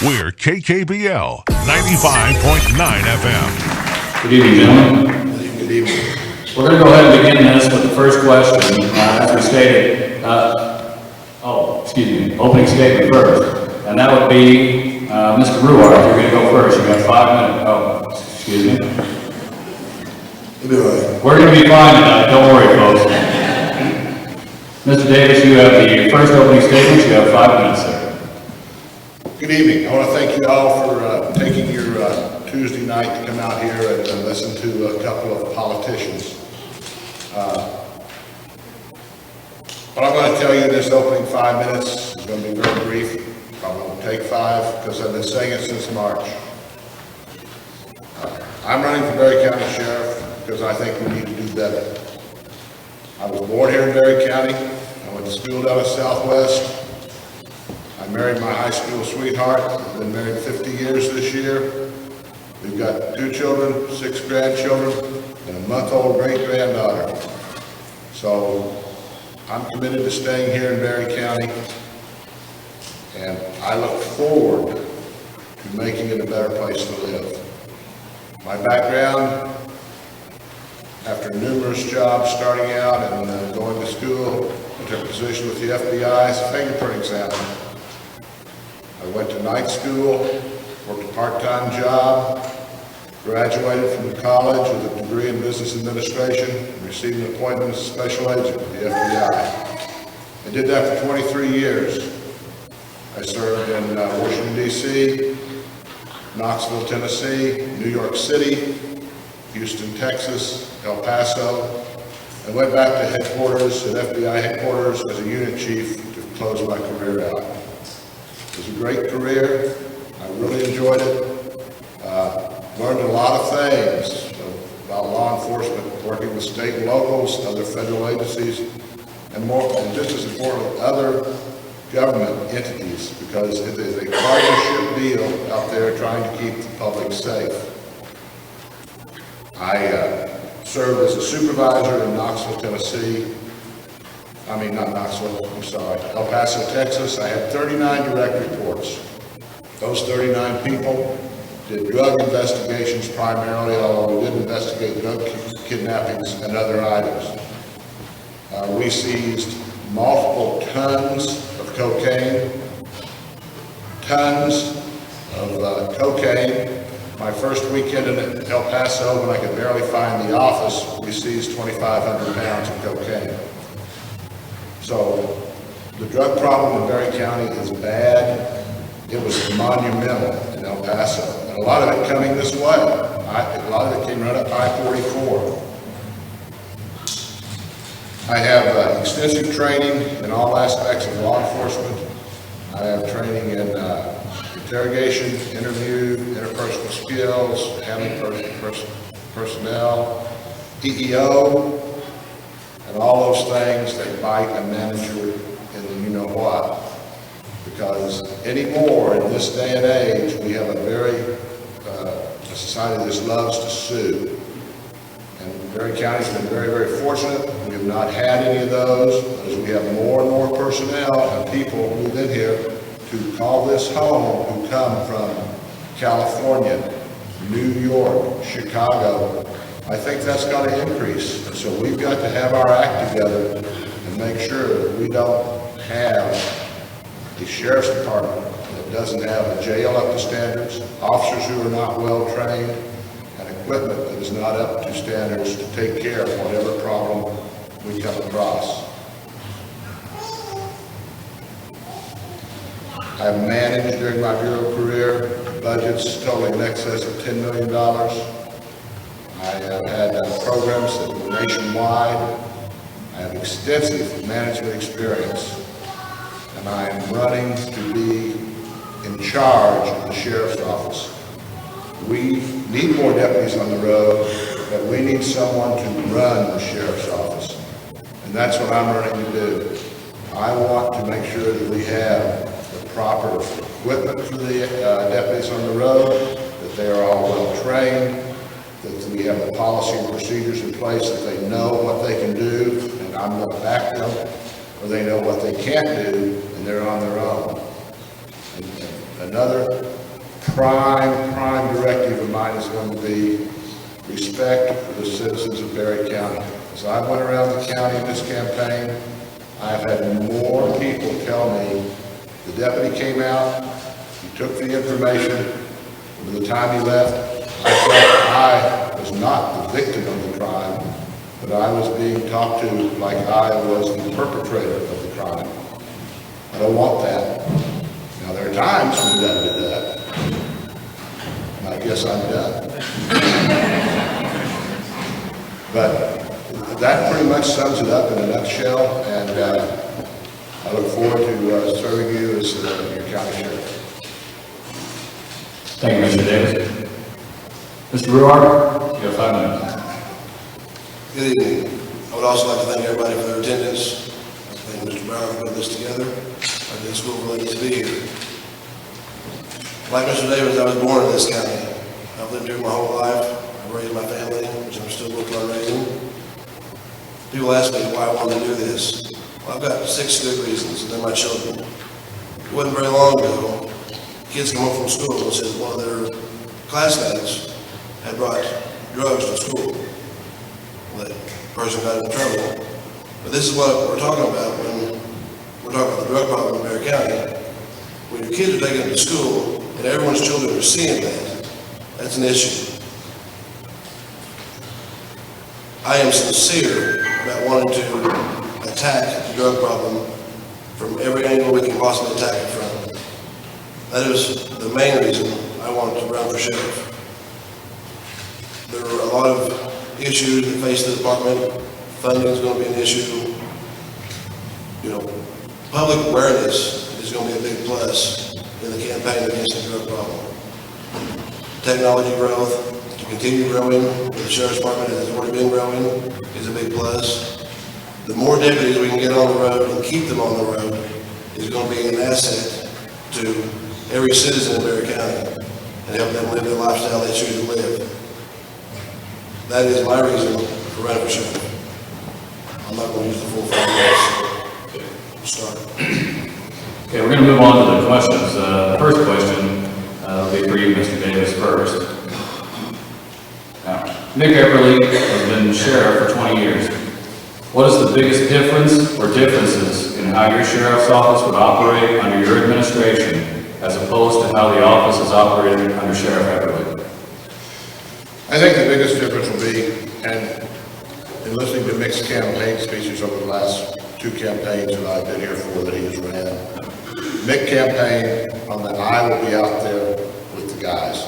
We're KKBL 95.9 FM. Good evening, gentlemen. Good evening. We're going to go ahead and begin this with the first question. As we stated, opening statement first. And that would be Mr. Ruar. If you're going to go first, you got 5 minutes. Oh, excuse me. We're going to be fine tonight. Don't worry, folks. Mr. Davis, you have the first opening statement. You have 5 minutes, sir. Good evening. I want to thank you all for taking your Tuesday night to come out here and listen to a couple of politicians. What I'm going to tell you in this opening 5 minutes is going to be very brief. Probably won't take 5 because I've been saying it since March. I'm running for Berry County Sheriff because I think we need to do better. I was born here in Berry County. I went to school down at Southwest. I married my high school sweetheart. I've been married 50 years this year. We've got 2 children, 6 grandchildren, and a month-old great-granddaughter. So I'm committed to staying here in Berry County, and I look forward to making it a better place to live. My background, after numerous jobs starting out and going to school, I took a position with the FBI as a fingerprint examiner. I went to night school, worked a part-time job, graduated from college with a degree in business administration, and received an appointment as a special agent with the FBI. I did that for 23 years. I served in Washington, D.C., Knoxville, Tennessee, New York City, Houston, Texas, El Paso, and went back to headquarters at FBI headquarters as a unit chief to close my career out. It was a great career. I really enjoyed it. Learned a lot of things about law enforcement, working with state and locals, other federal agencies, and just as important, other government entities, because it is a partnership deal out there trying to keep the public safe. I served as a supervisor in Knoxville, Tennessee. El Paso, Texas. I had 39 direct reports. Those 39 people did drug investigations primarily, although we did investigate drug kidnappings and other items. We seized multiple tons of cocaine, My first weekend in El Paso, when I could barely find the office, we seized 2,500 pounds of cocaine. So the drug problem in Berry County is bad. It was monumental in El Paso. And a lot of it coming this way. A lot of it came right up I-44. I have extensive training in all aspects of law enforcement. I have training in interrogation, interview, interpersonal skills, handling personnel, EEO, and all those things that bite a manager in the you-know-what. Because anymore, in this day and age, we have a society that loves to sue. And Berry County's been very, very fortunate. We have not had any of those, as we have more and more personnel and people who live in here to call this home, who come from California, New York, Chicago. I think that's going to increase. So we've got to have our act together and make sure that we don't have a sheriff's department that doesn't have a jail up to standards, officers who are not well trained, and equipment that is not up to standards to take care of whatever problem we come across. I've managed during my bureau career budgets totaling in excess of $10 million. I have had programs that were nationwide. I have extensive management experience, and I am running to be in charge of the sheriff's office. We need more deputies on the road, but we need someone to run the sheriff's office, and that's what I'm running to do. I want to make sure that we have the proper equipment for the deputies on the road, that they are all well trained, that we have the policy and procedures in place, that they know what they can do, and I'm going to back them, or they know what they can't do, and they're on their own. And Another prime directive of mine is going to be respect for the citizens of Berry County. As I went around the county in this campaign, I've had more people tell me the deputy came out, he took the information, by the time he left, I felt I was not the victim of the crime, but I was being talked to like I was the perpetrator of the crime. I don't want that. Now, there are times when you gotta do that. And I guess I'm done. But that pretty much sums it up in a nutshell, and I look forward to serving you as your county sheriff. Thank you, Mr. Davis. Mr. Ruark, you have 5 minutes. Good evening. I would also like to thank everybody for their attendance. I thank Mr. Brown for putting this together. I think the school really needs to be here. Like Mr. Davis, I was born in this county. I've lived here my whole life. I raised my family, which I'm still working on raising. People ask me why I wanted to do this. Well, I've got 6 good reasons, and they're my children. It wasn't very long ago, kids come home from school and said one of their classmates had brought drugs to school. Well, that person got in trouble. But this is what we're talking about when we're talking about the drug problem in Berry County. When your kids are taken to school and everyone's children are seeing that, that's an issue. I am sincere about wanting to attack the drug problem from every angle we can possibly attack it from. That is the main reason I wanted to run for sheriff. There are a lot of issues that face the department. Funding is going to be an issue. You know, public awareness is going to be a big plus in the campaign against the drug problem. Technology growth, to continue growing with the sheriff's department as it's already been growing, is a big plus. The more deputies we can get on the road and keep them on the road is going to be an asset to every citizen in Berry County and help them live the lifestyle they choose to live. That is my reason for running for sheriff. I'm not going to use the full 5 minutes. Start. Okay, we're going to move on to the questions. The first question will be for you, Mr. Davis, first. Now, Mick Epperly has been sheriff for 20 years. What is the biggest difference or differences in how your sheriff's office would operate under your administration as opposed to how the office is operated under Sheriff Epperly? I think the biggest difference will be, and in listening to Mick's campaign speeches over the last 2 campaigns that I've been here for that he has ran, Mick campaigned on that I will be out there with the guys,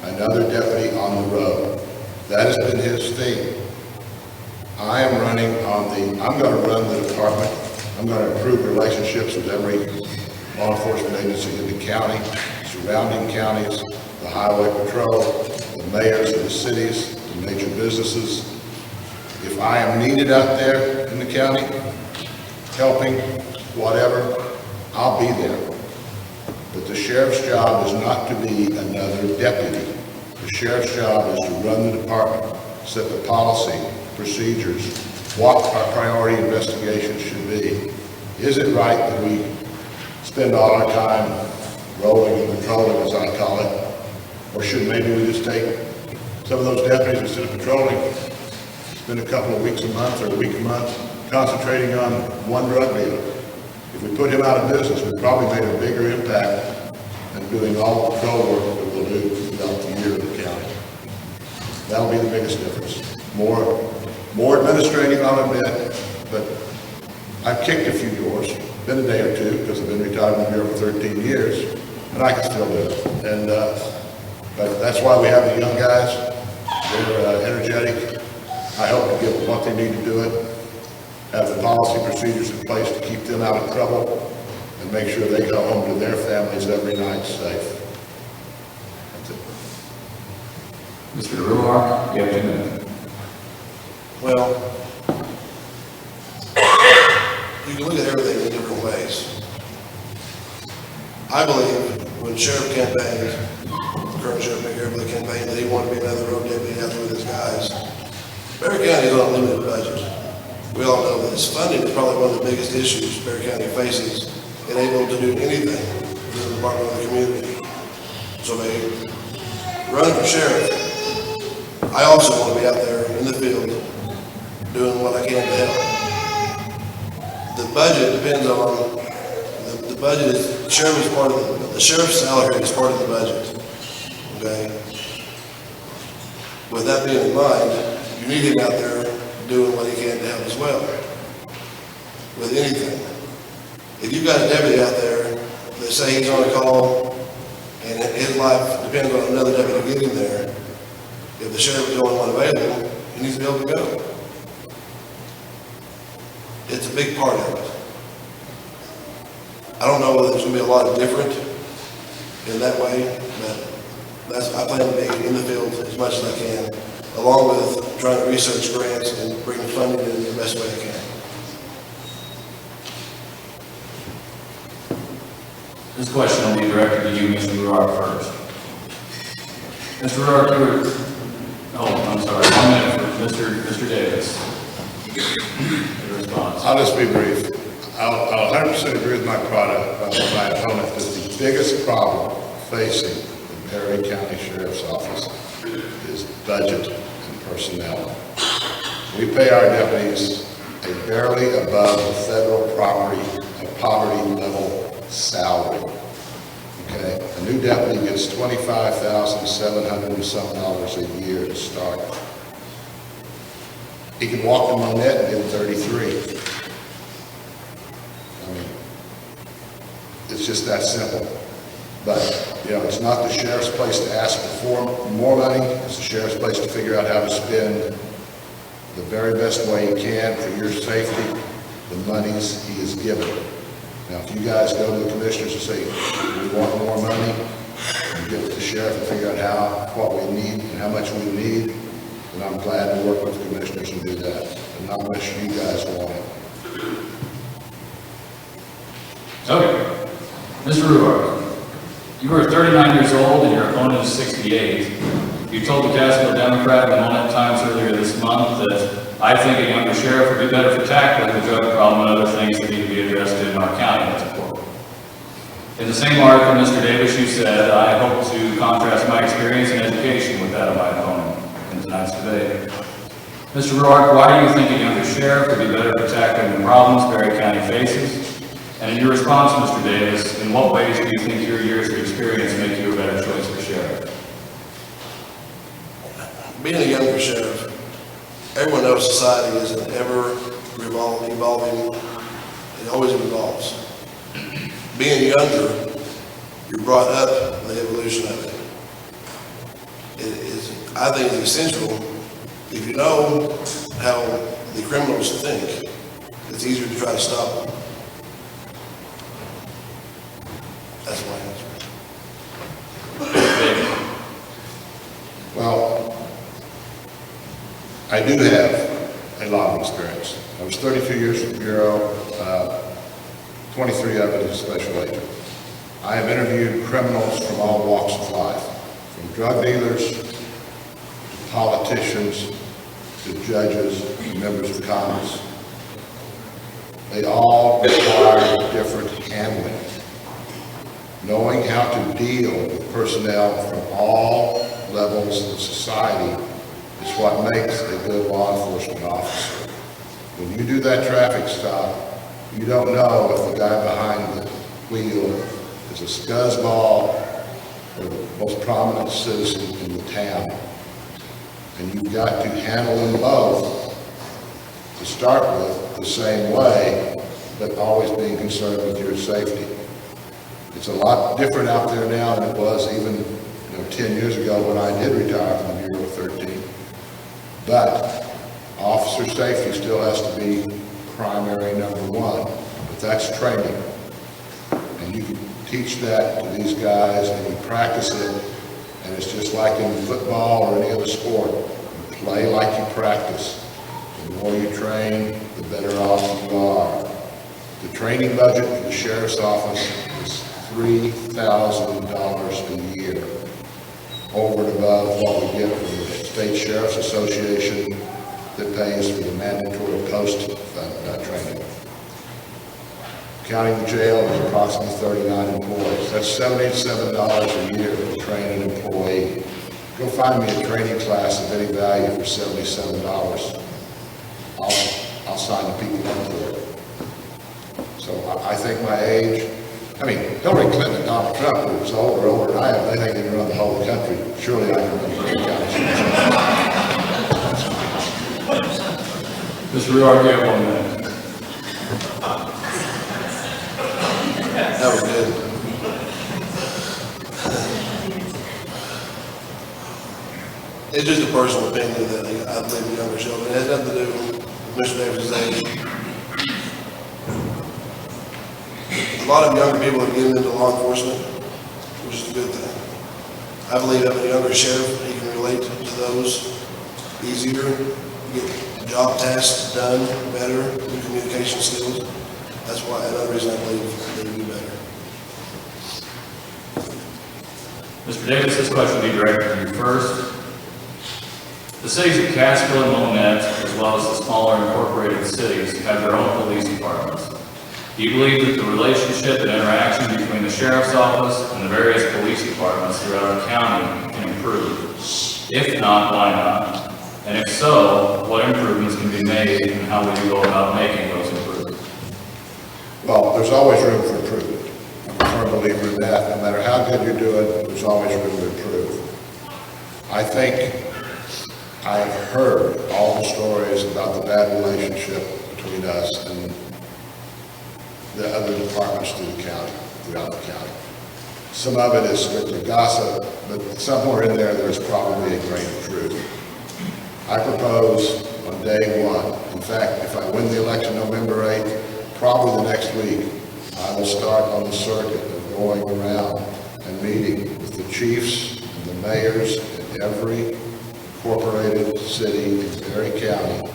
another deputy on the road. That has been his theme. I am running on I'm going to run the department. I'm going to improve relationships with every law enforcement agency in the county, surrounding counties, the highway patrol, the mayors of the cities, the major businesses. If I am needed out there in the county, helping, whatever, I'll be there. But the sheriff's job is not to be another deputy. The sheriff's job is to run the department, set the policy, procedures, what our priority investigations should be. Is it right that we spend all our time rolling and patrolling, as I call it? Or should maybe we just take some of those deputies, instead of patrolling, spend a couple of weeks a month or a week a month concentrating on one drug dealer? If we put him out of business, we probably made a bigger impact than doing all the patrol work that we'll do throughout the year in the county. That'll be the biggest difference. More administrative, I'll admit, but I've kicked a few doors, been a day or two, because I've been retired in the bureau for 13 years, and I can still do it. And but that's why we have the young guys. They're energetic. I hope to give them what they need to do it, have the policy procedures in place to keep them out of trouble, and make sure they go home to their families every night safe. That's it. Mr. Ruark, you have 2 minutes. Well, you can look at everything in different ways. I believe when Sheriff campaigned, current Sheriff Mick Epperly campaigned that he wanted to be another road deputy out there with his guys. Berry County is on a limited budget. We all know this. Funding is probably one of the biggest issues Berry County faces in able to do anything within the department of the community. So they run for sheriff. I also want to be out there in the field doing what I can to help. The budget depends on, the budget is, the sheriff is part of the sheriff's salary is part of the budget, okay? With that being in mind, you need him out there doing what he can to help as well, with anything. If you've got a deputy out there that say he's on a call and his life depends on another deputy getting there, if the sheriff is the only one available, he needs to be able to go. It's a big part of it. I don't know whether there's going to be a lot of different in that way, but I plan to be in the field as much as I can, along with trying to research grants and bring funding in the best way I can. This question will be directed to you, Mr. Ruark, first. Mr. Ruark, I'm sorry, 1 minute for Mr. Davis. Your response. I'll just be brief. I'll 100% agree with my opponent that the biggest problem facing the Perry County Sheriff's Office is budget and personnel. We pay our deputies a barely above federal poverty level salary. Okay, a new deputy gets $25,700 and some dollars a year to start. He can walk the Monette and get 33. I mean, it's just that simple. But, you know, it's not the sheriff's place to ask for more money. It's the sheriff's place to figure out how to spend the very best way he can for your safety, the monies he is given. Now, if you guys go to the commissioners and say, we want more money, and get with the sheriff and figure out what we need and how much we need, then I'm glad to work with the commissioners and do that, and not wish you guys want it. Okay. Mr. Ruark, you are 39 years old and your opponent is 68. You told the Cassville Democrat in Monette Times earlier this month that I think a younger sheriff would be better for tackling the drug problem and other things that need to be addressed in our county. That's important. In the same article, Mr. Davis, you said, I hope to contrast my experience and education with that of my opponent in tonight's debate. Mr. Ruark, why do you think a younger sheriff would be better for tackling the problems Perry County faces? And in your response, Mr. Davis, in what ways do you think your years of experience make you a better choice for sheriff? Being a younger sheriff, everyone knows society is an ever evolving, it always evolves. Being younger, you're brought up in the evolution of it. It is, I think it's essential. If you know how the criminals think, it's easier to try to stop them. That's my answer. Well, I do have a lot of experience. I was 32 years in the Bureau, 23 of it as a special agent. I have interviewed criminals from all walks of life, from drug dealers, to politicians, to judges, to members of Congress. They all require different handling. Knowing how to deal with personnel from all levels of society is what makes a good law enforcement officer. When you do that traffic stop, you don't know if the guy behind the wheel is a scuzzball or the most prominent citizen in the town. And you've got to handle them both to start with the same way, but always being concerned with your safety. It's a lot different out there now than it was even 10 years ago when I did retire from the Bureau of 13. But officer safety still has to be primary number one, but that's training. And you can teach that to these guys and you practice it, and it's just like in football or any other sport. You play like you practice. The more you train, the better off you are. The training budget for the sheriff's office is $3,000 a year, over and above what we get from the State Sheriff's Association that pays for the mandatory post training. counting the jail, there's approximately 39 employees. That's $77 a year to train an employee. Go find me a training class of any value for $77. I'll sign the people up for it. So I think my age, I mean, Hillary Clinton and Donald Trump, who was older than I am, they think they can run the whole country. Surely I can run the county. Mr. Ruard, you have 1 minute. That was good. It's just a personal opinion that I believe in younger children. It has nothing to do with Mr. Davis's age. A lot of younger people are getting into law enforcement, which is a good thing. I believe having a younger sheriff, he can relate to those easier, get job tasks done better, good communication skills. That's why, another reason I believe they do better. Mr. Davis, this question will be directed to you first. The cities of Cassville and Monette, as well as the smaller incorporated cities, have their own police departments. Do you believe that the relationship and interaction between the sheriff's office and the various police departments throughout our county can improve? If not, why not? And if so, what improvements can be made and how would you go about making those improvements? Well, there's always room for improvement. I'm a firm believer in that. No matter how good you're doing, there's always room to improve. I think I've heard all the stories about the bad relationship between us and the other departments throughout the county. Some of it is strictly gossip, but somewhere in there, there's probably a grain of truth. I propose on day one, in fact, if I win the election November 8th, probably the next week, I will start on the circuit of going around and meeting with the chiefs and the mayors in every incorporated city in Berry County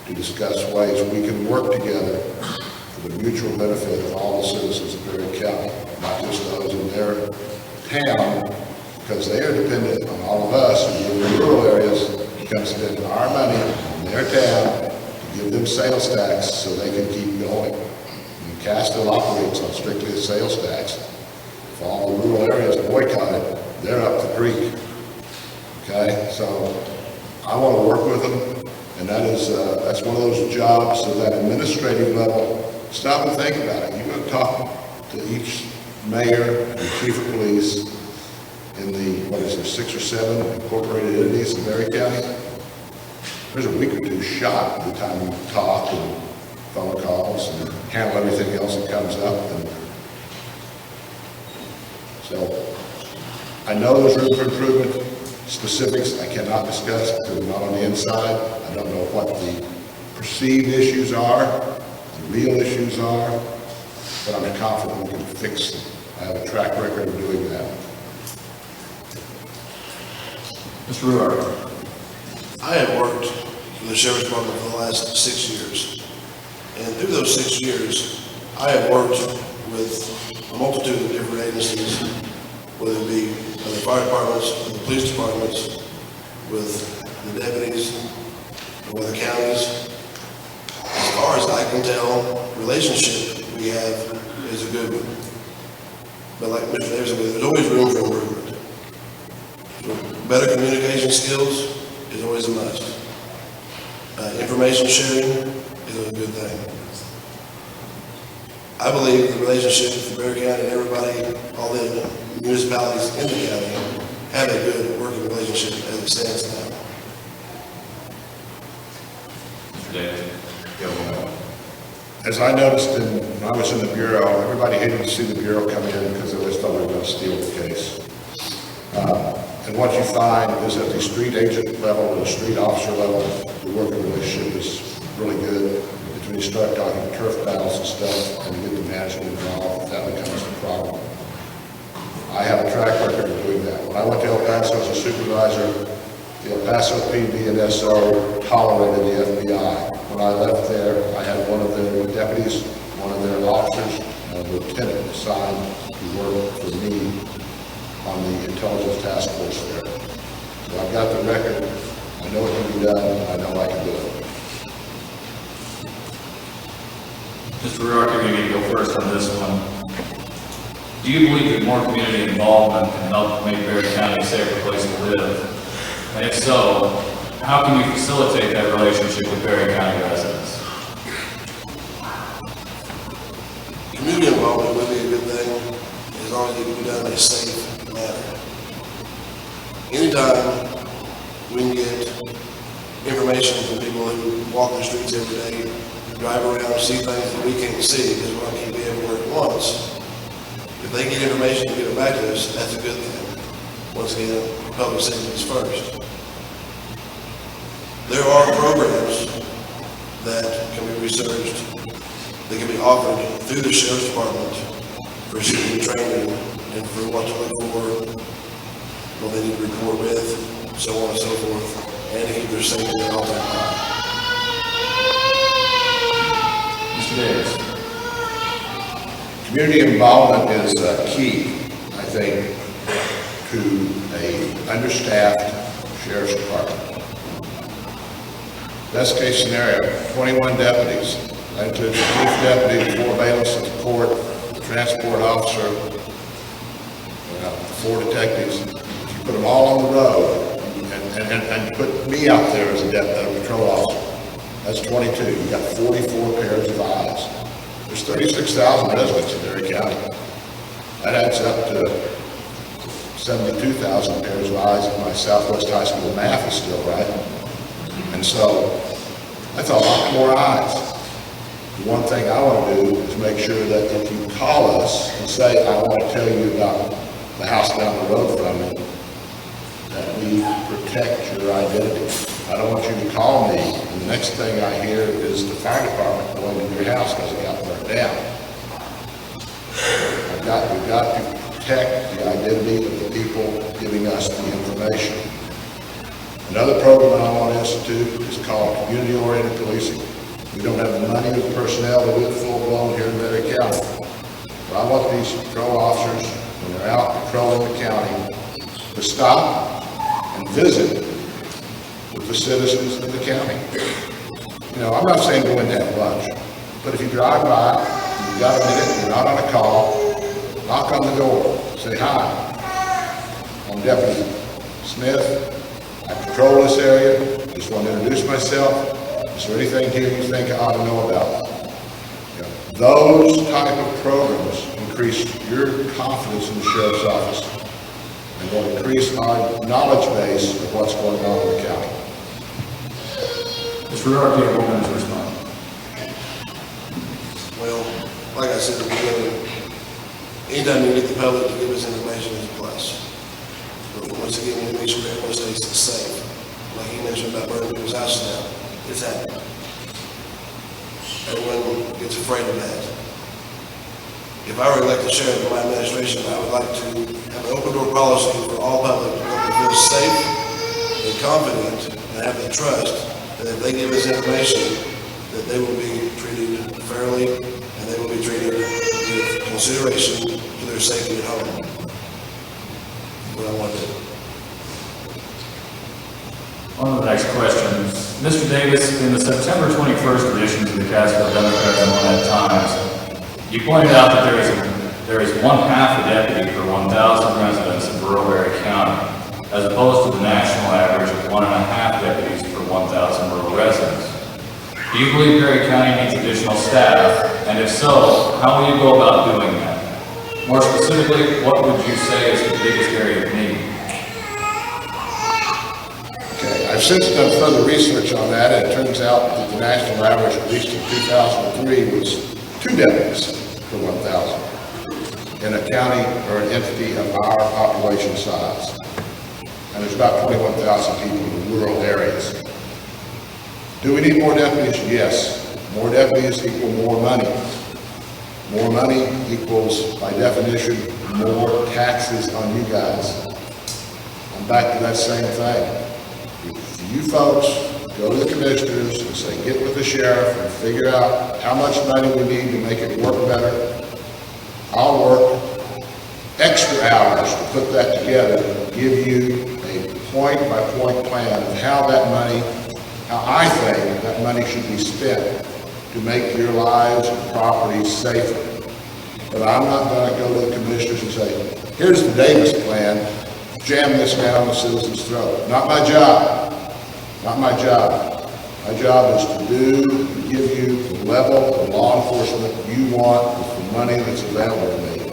to discuss ways we can work together for the mutual benefit of all the citizens of Berry County, not just those in their town, because they are dependent on all of us who live in rural areas to come spend our money in their town to give them sales tax so they can keep going. And Cassville operates on strictly a sales tax. If all the rural areas boycott it, they're up the creek. Okay, so I want to work with them, and that's one of those jobs at that administrative level. Stop and think about it. You're going to talk to each mayor and chief of police in the, 6 or 7 incorporated entities in Berry County. There's a week or two shot by the time you talk and phone calls and handle everything else that comes up. And so I know there's room for improvement. Specifics I cannot discuss because I'm not on the inside. I don't know what the perceived issues are, the real issues are, but I'm confident we can fix them. I have a track record of doing that. Mr. Ruard. I have worked for the Sheriff's Department for the last 6 years. And through those 6 years, I have worked with a multitude of different agencies, whether it be the fire departments, the police departments, with the deputies, with the counties. As far as I can tell, relationship we have is a good one. But like Mr. Davis said, there's always room for improvement. So better communication skills is always a must. Information sharing is a good thing. I believe the relationship with the Berry County and everybody, all the municipalities in the county, have a good working relationship as it stands now. Mr. Davis, you have 1 minute. As I noticed when I was in the Bureau, everybody hated to see the Bureau come in because they always thought we were going to steal the case. And what you find is at the street agent level or the street officer level, the working relationship is really good. It's when you start talking turf battles and stuff and you get the management involved, that becomes the problem. I have a track record of doing that. When I went to El Paso as a supervisor, the El Paso PD and SO tolerated the FBI. When I left there, I had one of their deputies, one of their officers, and a lieutenant assigned to work for me on the intelligence task force there. So I've got the record, I know it can be done, and I know I can do it. Mr. Ruark, you're going to go first on this one. Do you believe that more community involvement can help make Berry County a safer place to live? And if so, how can you facilitate that relationship with Berry County residents? Community involvement would be a good thing, as long as it can be done in a safe manner. Anytime we can get information from people who walk the streets every day, drive around, see things that we can't see, because we're not going to be everywhere at once. If they get information and give it back to us, that's a good thing. Once again, public safety is first. There are programs that can be researched, that can be offered through the sheriff's department for shooting training and for what to look for, what they need to report with, so on and so forth, and to keep their safety at all times. Mr. Davis. Community involvement is key, I think, to a understaffed sheriff's department. Best case scenario, 21 deputies. That includes the chief deputy, 4 bailiffs at the court, the transport officer, 4 detectives. If you put them all on the road and put me out there as a patrol officer, that's 22. You've got 44 pairs of eyes. There's 36,000 residents in Berry County. That adds up to 72,000 pairs of eyes if my Southwest High School math is still right. And so, that's a lot more eyes. The one thing I want to do is make sure that if you call us and say, I want to tell you about the house down the road from me, that we protect your identity. I don't want you to call me, and the next thing I hear is the fire department going to your house because it got burnt down. We've got to protect the identity of the people giving us the information. Another program I want to institute is called community-oriented policing. We don't have the money or the personnel to do it full-blown here in Berry County. But I want these patrol officers, when they're out patrolling the county, to stop and visit with the citizens of the county. You know, I'm not saying go in and have lunch, but if you drive by, you've got a minute, you're not on a call, knock on the door, say, hi, I'm Deputy Smith, I patrol this area, just want to introduce myself, is there anything here you think I ought to know about? You know, those type of programs increase your confidence in the sheriff's office and will increase our knowledge base of what's going on in the county. Mr. Ruark, you have 1 minute to respond. Well, like I said at the beginning, anytime you get the public to give us information is a plus. But once again, we make sure everyone stays safe. Like he mentioned about burning people's houses down, it's happening. Everyone gets afraid of that. If I were elected sheriff in my administration, I would like to have an open door policy for all public to be able to feel safe and confident and have the trust that if they give us information, that they will be treated fairly and they will be treated with consideration to their safety at home. What I want to do. On to the next questions. Mr. Davis, in the September 21st edition of the Cassville Debate and One Times, you pointed out that there is 1/2 a deputy per 1,000 residents in rural Berry County, as opposed to the national average of 1.5 deputies per 1,000 rural residents. Do you believe Berry County needs additional staff? And if so, how will you go about doing that? More specifically, what would you say is the biggest area of need? Okay, I've since done further research on that, and it turns out that the national average, at least in 2003, was 2 deputies per 1,000 in a county or an entity of our population size. And there's about 21,000 people in the rural areas. Do we need more deputies? Yes. More deputies equal more money. More money equals, by definition, more taxes on you guys. I'm back to that same thing. If you folks go to the commissioners and say, get with the sheriff and figure out how much money we need to make it work better, I'll work extra hours to put that together, give you a point-by-point plan of how that money, how I think that money should be spent to to make your lives and properties safer. But I'm not going to go to the commissioners and say, here's the Davis plan, jam this down the citizens' throat. Not my job. Not my job. My job is to give you the level of law enforcement you want with the money that's available to me.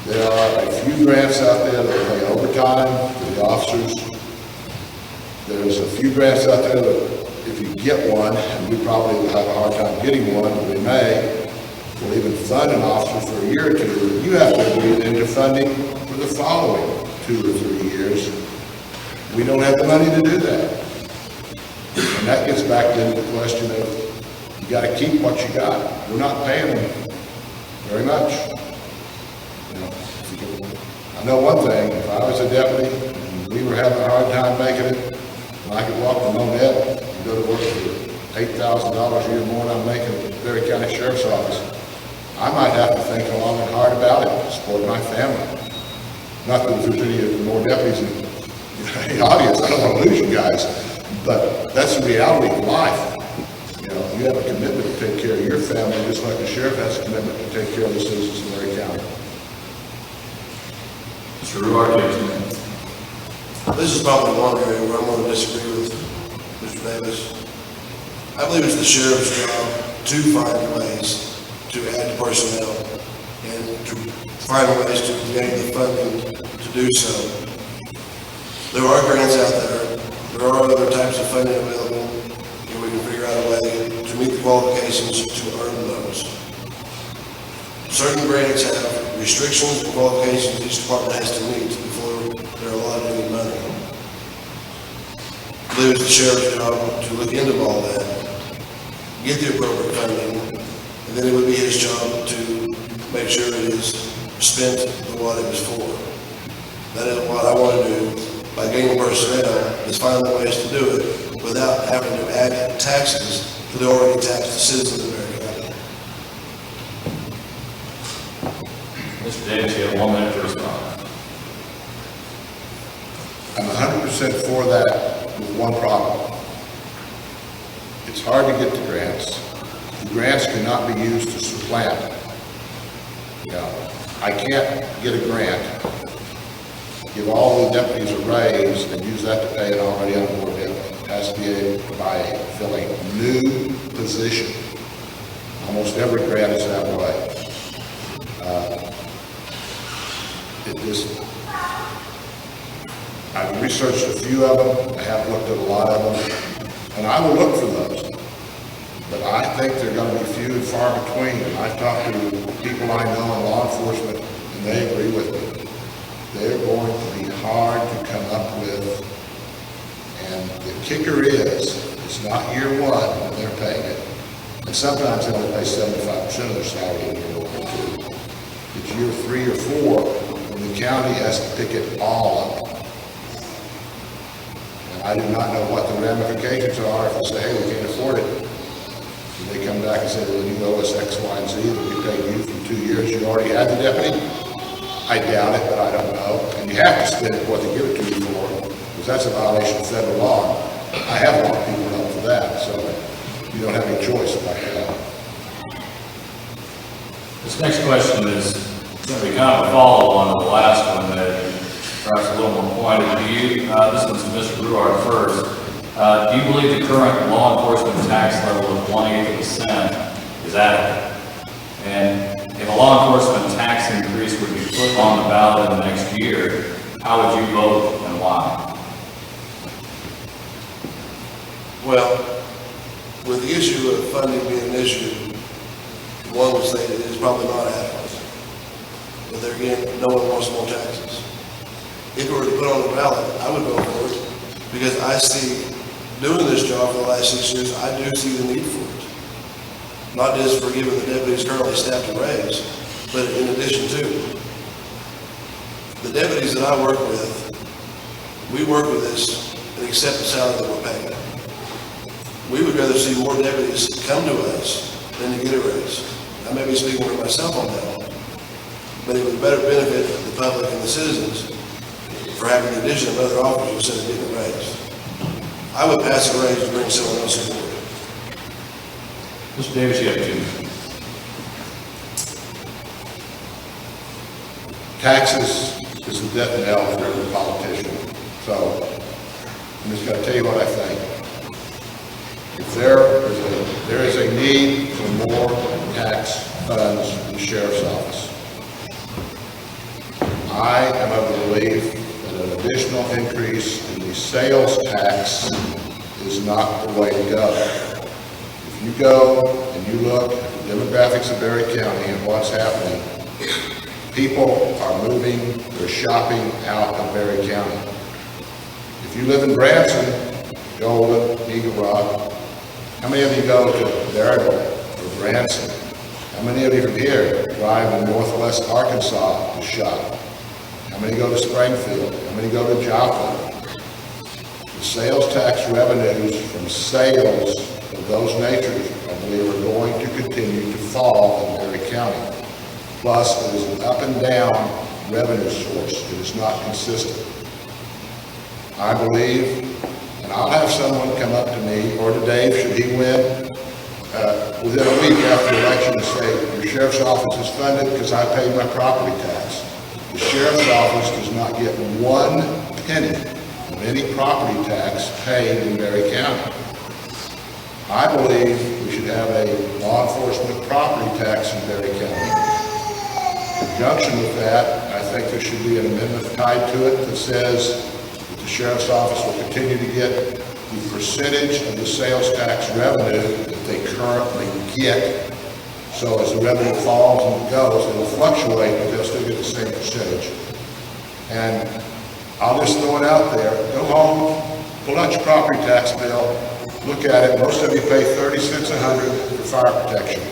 There are a few grants out there that pay overtime for the officers. There's a few grants out there that if you get one, and we probably will have a hard time getting one, but we may, we'll even fund an officer for a year or two. You have to agree into funding for the following 2 or 3 years. We don't have the money to do that. And that gets back to the question of, you got to keep what you got. We're not paying them very much. You know, I know one thing, if I was a deputy, and we were having a hard time making it, and I could walk to Monette and go to work for $8,000 a year more than I'm making at the Berry County Sheriff's Office, I might have to think long and hard about it to support my family. Not that there's any more deputies in the audience, I don't want to lose you guys, but that's the reality of life. You know, you have a commitment to take care of your family, just like the sheriff has a commitment to take care of the citizens of Berry County. Mr. Ruard, This is probably one area where I'm going to disagree with Mr. Davis. I believe it's the sheriff's job to find ways to add personnel and to find ways to gain the funding to do so. There are grants out there. There are other types of funding available, and we can figure out a way to meet the qualifications to earn those. Certain grants have restrictions and qualifications each department has to meet before they're allowed any money. I believe it's the sheriff's job to look into all that, get the appropriate funding, and then it would be his job to make sure it is spent for what it was for. That is what I want to do by gaining personnel, is find the ways to do it without having to add taxes to the already taxed citizens of Berry County. Mr. Davis, you have 1 minute to respond. I'm 100% for that with one problem. It's hard to get the grants. The grants cannot be used to supplant. You know, I can't get a grant, give all the deputies a raise, and use that to pay an already on board deputy. It has to be by filling a new position. Almost every grant is that way. I've researched a few of them, I have looked at a lot of them, and I will look for those. But I think they're going to be few and far between. And I've talked to people I know in law enforcement, and they agree with me. They're going to be hard to come up with. And the kicker is, it's not year one when they're paying it. And sometimes they only pay 75% of their salary in year 1 or 2. It's year 3 or 4 when the county has to pick it all up. And I do not know what the ramifications are if they say, hey, we can't afford it. And they come back and say, well, you owe us X, Y, and Z that we paid you for 2 years. You already had the deputy? I doubt it, but I don't know. And you have to spend it what they give it to you for, because that's a violation of federal law. I have a lot of people up for that, so you don't have any choice about that. This next question is going to be kind of a follow-on to the last one that perhaps a little more pointed to you. This one's to Mr. Ruard first. Do you believe the current law enforcement tax level of 1/8% is adequate? And if a law enforcement tax increase would be put on the ballot in the next year, how would you vote and why? Well, with the issue of funding being an issue, one would say that it is probably not adequate. But there again, no one wants more taxes. If it were to put on the ballot, I would vote for it, because I see, doing this job for the last 6 years, I do see the need for it. Not just for giving the deputies currently staffed a raise, but in addition to. The deputies that I work with, we work with this and accept the salary that we're paying. We would rather see more deputies come to us than to get a raise. I may be speaking for myself on that one, but it would better benefit the public and the citizens for having the addition of other officers instead of getting a raise. I would pass a raise to bring someone else aboard. Mr. Davis, you have 2 minutes. Taxes is the death knell for every politician. So I'm just going to tell you what I think. If there is a need for more tax funds in the sheriff's office, I am of the belief that an additional increase in the sales tax is not the way to go. If you go and you look at the demographics of Berry County and what's happening, people are moving, they're shopping out of Berry County. If you live in Branson, Golden, Eagle Rock, how many of you go to Berryville or Branson? How many of you from here drive to northwest Arkansas to shop? How many go to Springfield? How many go to Joplin? The sales tax revenues from sales of those natures, I believe, are going to continue to fall in Berry County. Plus, it is an up and down revenue source. It is not consistent. I believe, and I'll have someone come up to me or to Dave, should he win, within a week after the election and say, your sheriff's office is funded because I paid my property tax. The sheriff's office does not get 1 penny of any property tax paid in Berry County. I believe we should have a law enforcement property tax in Berry County. In conjunction with that, I think there should be an amendment tied to it that says that the sheriff's office will continue to get the percentage of the sales tax revenue that they currently get. So as the revenue falls and it goes, it'll fluctuate, but they'll still get the same percentage. And I'll just throw it out there. Go home, pull out your property tax bill, look at it. Most of you pay 30 cents a hundred for fire protection.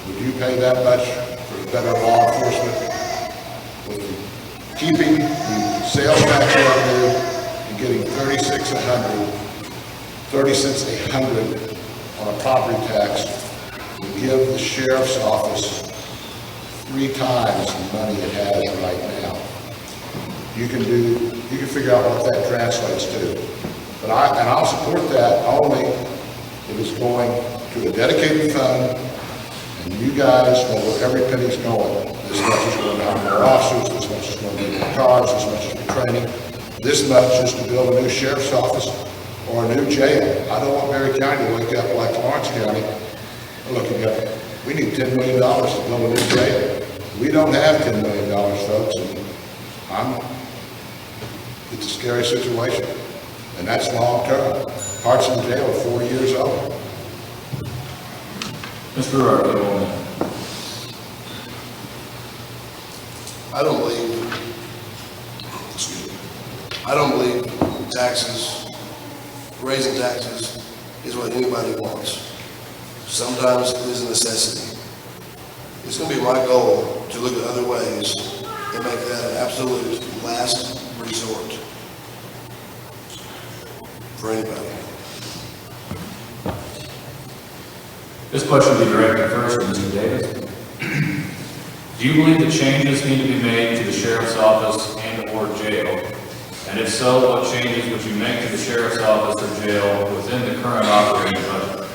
Would you pay that much for better law enforcement? With keeping the sales tax revenue and getting 30 cents a hundred on a property tax would give the sheriff's office 3 times the money it has right now. You can figure out what that translates to. But I'll support that only if it's going to a dedicated fund, and you guys know where every penny's going. This much is going to have more officers, this much is going to be more cars, this much is for training, this much is to build a new sheriff's office or a new jail. I don't want Berry County to wake up like Lawrence County. Look, we need $10 million to build a new jail. We don't have $10 million, folks, and it's a scary situation, and that's long term. Parts of the jail are 40 years old. Mr. Brewer, I don't believe taxes, raising taxes is what anybody wants. Sometimes it is a necessity. It's going to be my goal to look at other ways and make that an absolute last resort for anybody. this question will be directed first to Mr. Davis. Do you believe that changes need to be made to the sheriff's office and/or jail? And if so, what changes would you make to the sheriff's office or jail within the current operating budget?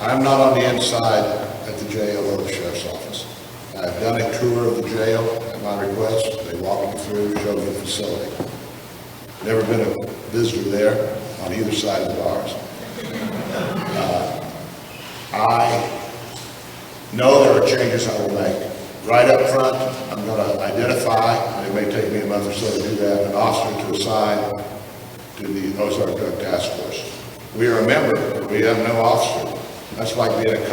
I'm not on the inside at the jail or the sheriff's office. I've done a tour of the jail at my request. They walked me through, showed me the facility. Never been a visitor there on either side of the bars. I know there are changes I will make. Right up front, I'm going to identify, and it may take me a month or so to do that, an officer to assign to the Ozark Drug Task Force. We are a member, but we have no officer. That's like being in a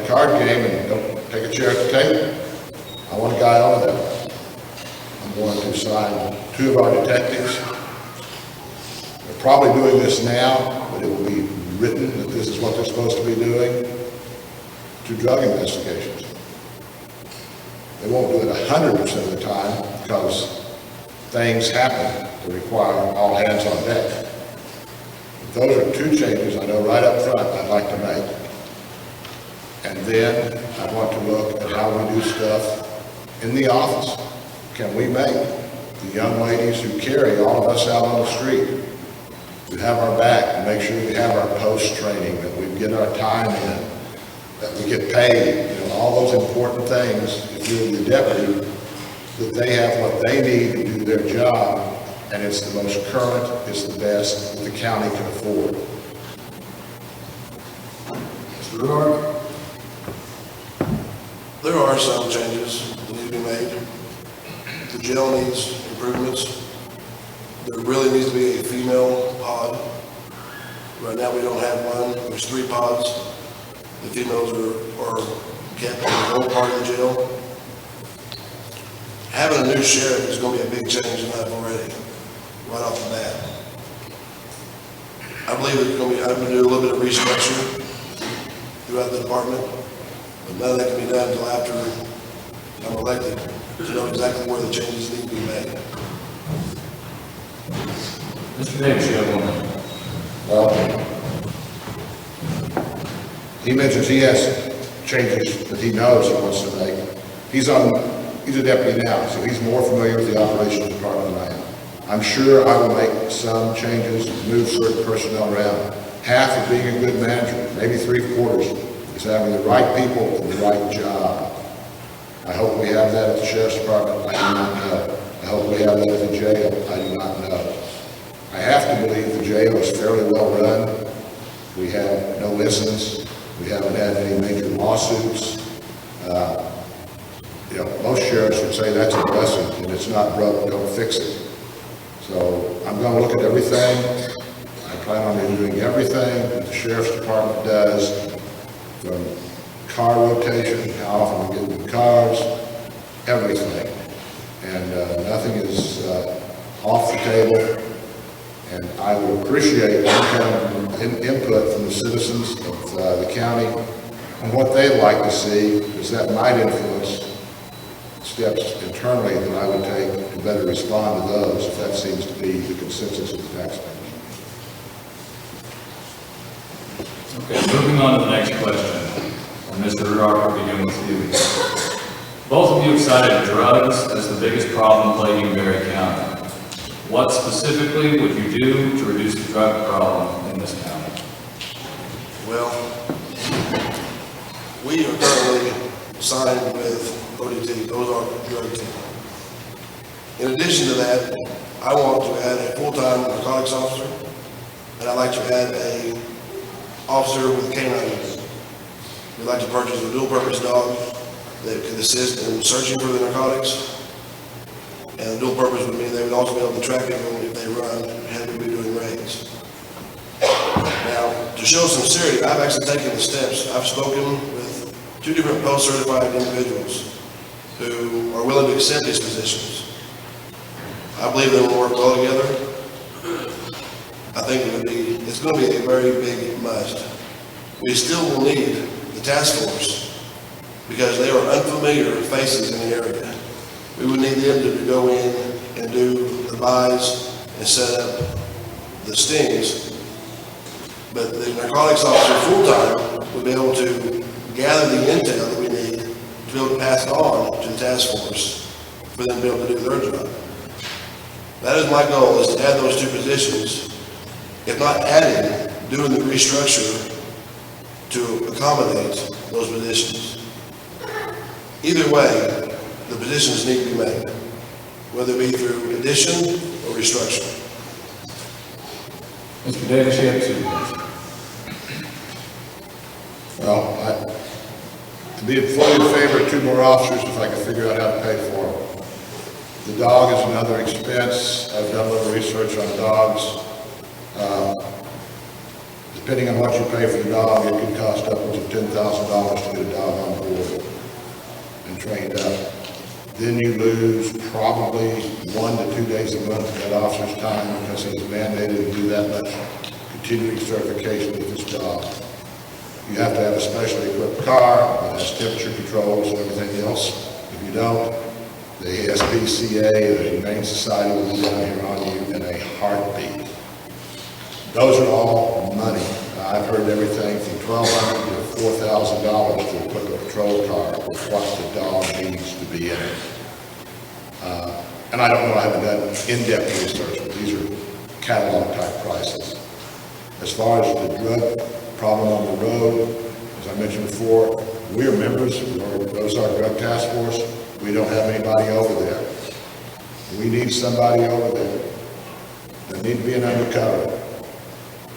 card game and don't take a chair at the table. I want a guy on there. I'm going to assign 2 of our detectives. They're probably doing this now, but it will be written that this is what they're supposed to be doing, to drug investigations. They won't do it 100% of the time because things happen that require all hands on deck. But those are 2 changes I know right up front I'd like to make. And then I want to look at how we do stuff in the office. Can we make the young ladies who carry all of us out on the street to have our back, to make sure we have our post-training, that we get our time in, that we get paid, all those important things, if you're the deputy, that they have what they need to do their job, and it's the most current, it's the best that the county can afford. Mr. Ruark? There are some changes that need to be made. The jail needs improvements. There really needs to be a female pod. Right now, we don't have one. There's 3 pods. The females are kept in the old part of the jail. Having a new sheriff is going to be a big change in life already, right off the bat. I believe it's going to be, I'm going to do a little bit of restructure throughout the department, but none of that can be done until after I'm elected to know exactly where the changes need to be made. Mr. Davis, you have 1 minute. Well, he mentions he has changes that he knows he wants to make. He's a deputy now, so he's more familiar with the operations department than I am. I'm sure I will make some changes, move certain personnel around. Half of being a good manager, maybe 3/4, is having the right people for the right job. I hope we have that at the sheriff's department. I do not know. I hope we have that at the jail. I do not know. I have to believe the jail is fairly well run. We have no incidents. We haven't had any major lawsuits. Most sheriffs would say that's a blessing, and it's not broke, don't fix it. So I'm going to look at everything. I plan on doing everything that the sheriff's department does, from car rotation, how often we get new cars, everything. And nothing is off the table. And I would appreciate any kind of input from the citizens of the county on what they'd like to see, because that might influence steps internally that I would take to better respond to those, if that seems to be the consensus of the taxpayers. Okay, moving on to the next question. And Mr. Ruark, we'll begin with you. Both of you have cited drugs as the biggest problem plaguing Berry County. What specifically would you do to reduce the drug problem in this county? Well, we are currently signed with ODT, Ozark Drug Team. In addition to that, I want to add a full-time narcotics officer, and I'd like to add a officer with canine unit. We'd like to purchase a dual-purpose dog that could assist in searching for the narcotics. And the dual purpose would mean they would also be able to track everyone if they run and have to be doing raids. Now, to show sincerity, I've actually taken the steps. I've spoken with 2 different post-certified individuals who are willing to accept these positions. I believe they will work well together. I think it's going to be a very big must. We still will need the task force because they are unfamiliar faces in the area. We would need them to go in and do the buys and set up the stings. But the narcotics officer full-time would be able to gather the intel that we need to be able to pass it on to the task force for them to be able to do their job. That is my goal, is to add those 2 positions. If not adding, doing the restructure to accommodate those positions. Either way, the positions need to be made, whether it be through addition or restructure. Mr. Davis, you have 2 minutes. Well, I'd be fully in favor of 2 more officers if I could figure out how to pay for them. The dog is another expense. I've done a little research on dogs. Depending on what you pay for the dog, it can cost upwards of $10,000 to get a dog on board and trained up. Then you lose probably 1 to 2 days a month of that officer's time because he's mandated to do that much continuing certification with his dog. You have to have a specially equipped car that has temperature controls and everything else. If you don't, the ASPCA, the Humane Society will be down here on you in a heartbeat. Those are all money. I've heard everything from $1,200 to $4,000 to equip a patrol car with what the dog needs to be in it. And I don't know, I haven't done in-depth research, but these are catalog type prices. As far as the drug problem on the road, as I mentioned before, we are members of the Ozark Drug Task Force. We don't have anybody over there. We need somebody over there. There need to be an undercover.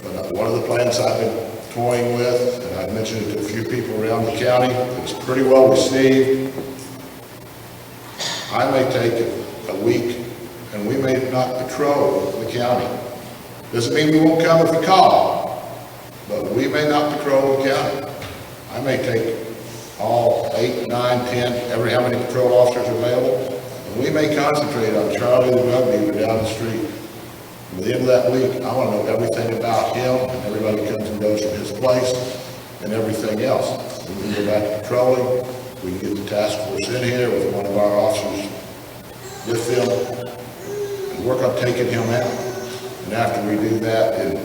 But one of the plans I've been toying with, and I've mentioned it to a few people around the county, it's pretty well received. I may take a week, and we may not patrol the county. Doesn't mean we won't come if we call, but we may not patrol the county. I may take all 8, 9, 10, how many patrol officers are available, and we may concentrate on Charlie the drug dealer down the street. By the end of that week, I want to know everything about him, and everybody comes and goes from his place, and everything else. We can go back to patrolling, we can get the task force in here with one of our officers with them, and work on taking him out. And after we do that in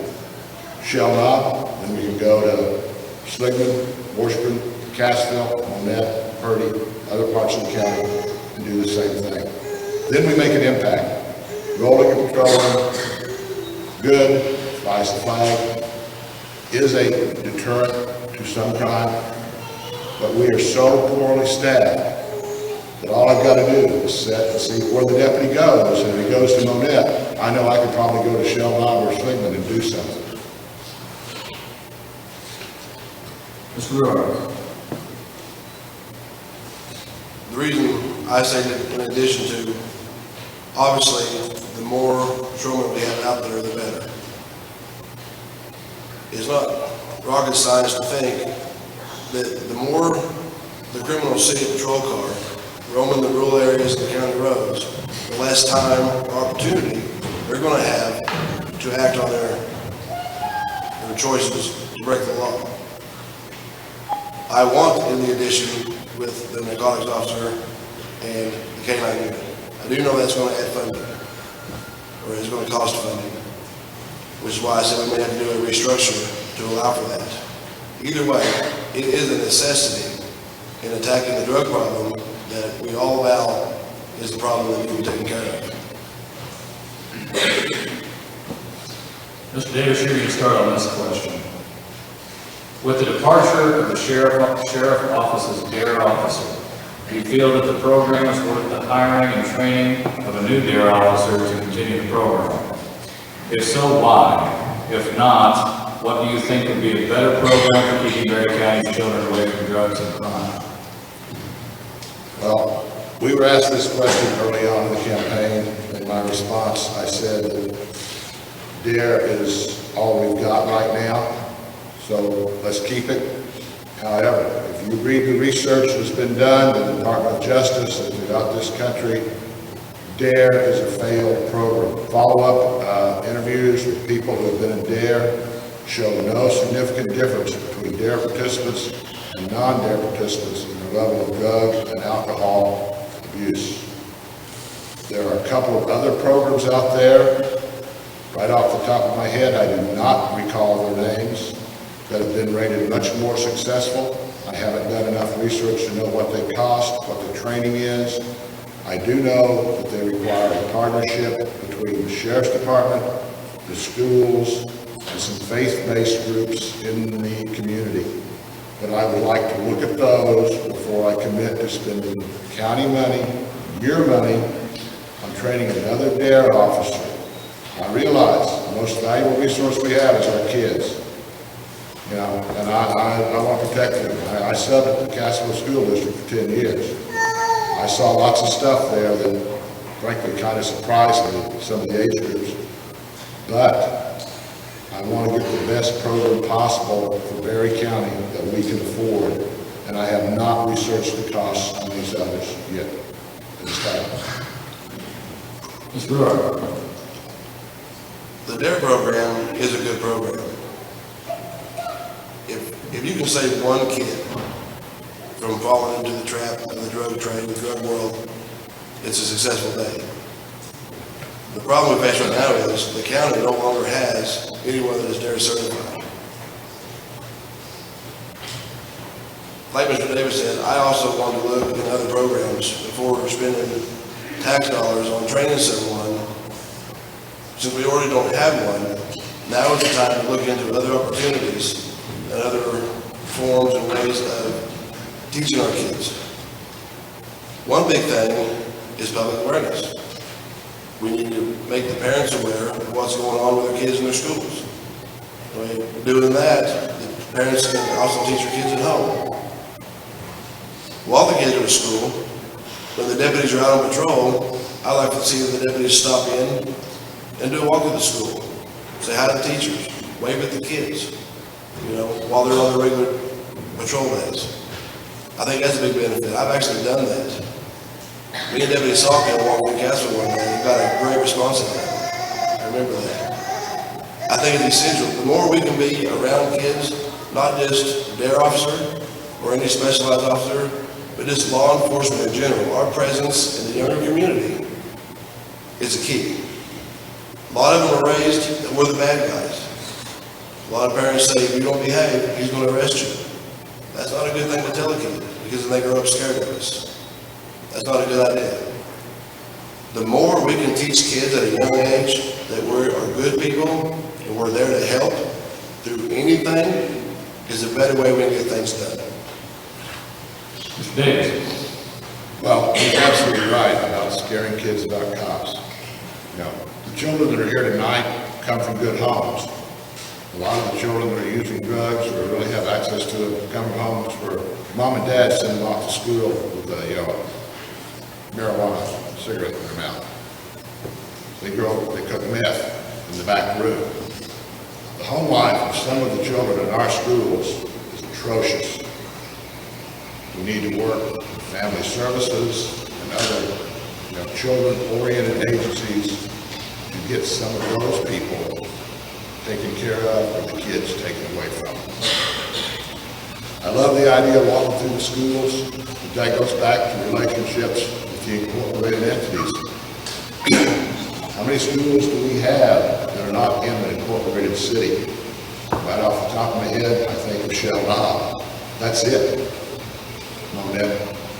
Shell Knob, then we can go to Sligman, Washburn, Cassville, Monette, Purdy, other parts of the county, and do the same thing. Then we make an impact. Rolling and patrolling, good, flies the flag, is a deterrent to some crime, but we are so poorly staffed that all I've got to do is sit and see where the deputy goes, and if he goes to Monette, I know I could probably go to Shell Knob or Sligman and do something. Mr. Brewer. The reason I say that, in addition to, obviously, the more patrolmen we have out there, the better. It's not rocket science to think that the more the criminals see a patrol car roaming the rural areas of the county roads, the less time or opportunity they're going to have to act on their choices to break the law. I want, in the addition with the narcotics officer and the K-9 unit, I do know that's going to add funding, or it's going to cost funding, which is why I said we may have to do a restructure to allow for that. Either way, it is a necessity in attacking the drug problem that we all vow is the problem that needs to be taken care of. Mr. Davis, you're going to start on this question. With the departure of the sheriff office's DARE officer, do you feel that the program is worth the hiring and training of a new DARE officer to continue the program? If so, why? If not, what do you think would be a better program for keeping Berry County's children away from drugs and crime? Well, we were asked this question early on in the campaign. In my response, I said that DARE is all we've got right now, so let's keep it. However, if you read the research that's been done in the Department of Justice and throughout this country, DARE is a failed program. Follow-up interviews with people who have been in DARE show no significant difference between DARE participants and non-DARE participants in the level of drug and alcohol abuse. There are a couple of other programs out there, right off the top of my head, I do not recall their names, that have been rated much more successful. I haven't done enough research to know what they cost, what the training is. I do know that they require a partnership between the Sheriff's Department, the schools, and some faith-based groups in the community. But I would like to look at those before I commit to spending county money, your money, on training another DARE officer. I realize the most valuable resource we have is our kids. You know, and I want to protect them. I subbed at the Cassville School District for 10 years. I saw lots of stuff there that frankly kind of surprised me, some of the age groups. But I want to get the best program possible for Berry County that we can afford, and I have not researched the costs on these others yet at this time. Mr. Brewer. The DARE program is a good program. If you can save one kid from falling into the trap of the drug trade, the drug world, it's a successful day. The problem we face right now is the county no longer has anyone that is DARE certified. Like Mr. Davis said, I also want to look at other programs before spending tax dollars on training someone. Since we already don't have one, now is the time to look into other opportunities and other forms and ways of teaching our kids. One big thing is public awareness. We need to make the parents aware of what's going on with their kids in their schools. By doing that, the parents can also teach their kids at home. While the kids are at school, when the deputies are out on patrol, I like to see the deputies stop in and do a walk through the school. Say hi to the teachers, wave at the kids, while they're on their regular patrol days. I think that's a big benefit. I've actually done that. Me and Deputy Salkin walked through Cassville one day and got a great response to that. I remember that. I think it's essential. The more we can be around kids, not just their officer or any specialized officer, but just law enforcement in general, our presence in the younger community is a key. A lot of them are raised that we're the bad guys. A lot of parents say, if you don't behave, he's going to arrest you. That's not a good thing to tell a kid, because then they grow up scared of us. That's not a good idea. The more we can teach kids at a young age that we are good people and we're there to help through anything is a better way we can get things done. Mr. Davis. Well, he's absolutely right about scaring kids about cops. The children that are here tonight come from good homes. A lot of the children that are using drugs or really have access to it come from homes where mom and dad send them off to school with marijuana, cigarette in their mouth. They cook meth in the back room. The home life of some of the children in our schools is atrocious. We need to work with family services and other children-oriented agencies to get some of those people taken care of or the kids taken away from them. I love the idea of walking through the schools, but that goes back to relationships with the incorporated entities. How many schools do we have that are not in an incorporated city? Right off the top of my head, I think of Shell Knob. That's it.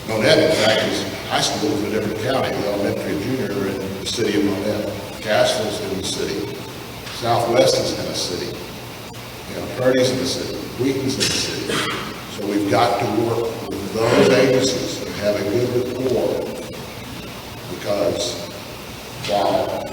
Monette, in fact, is high school in a different county. The elementary and junior are in the city of Monette. Cassville's in the city. Southwest is in a city. Purdy's in the city. Wheaton's in the city. So we've got to work with those agencies and have a good rapport, because while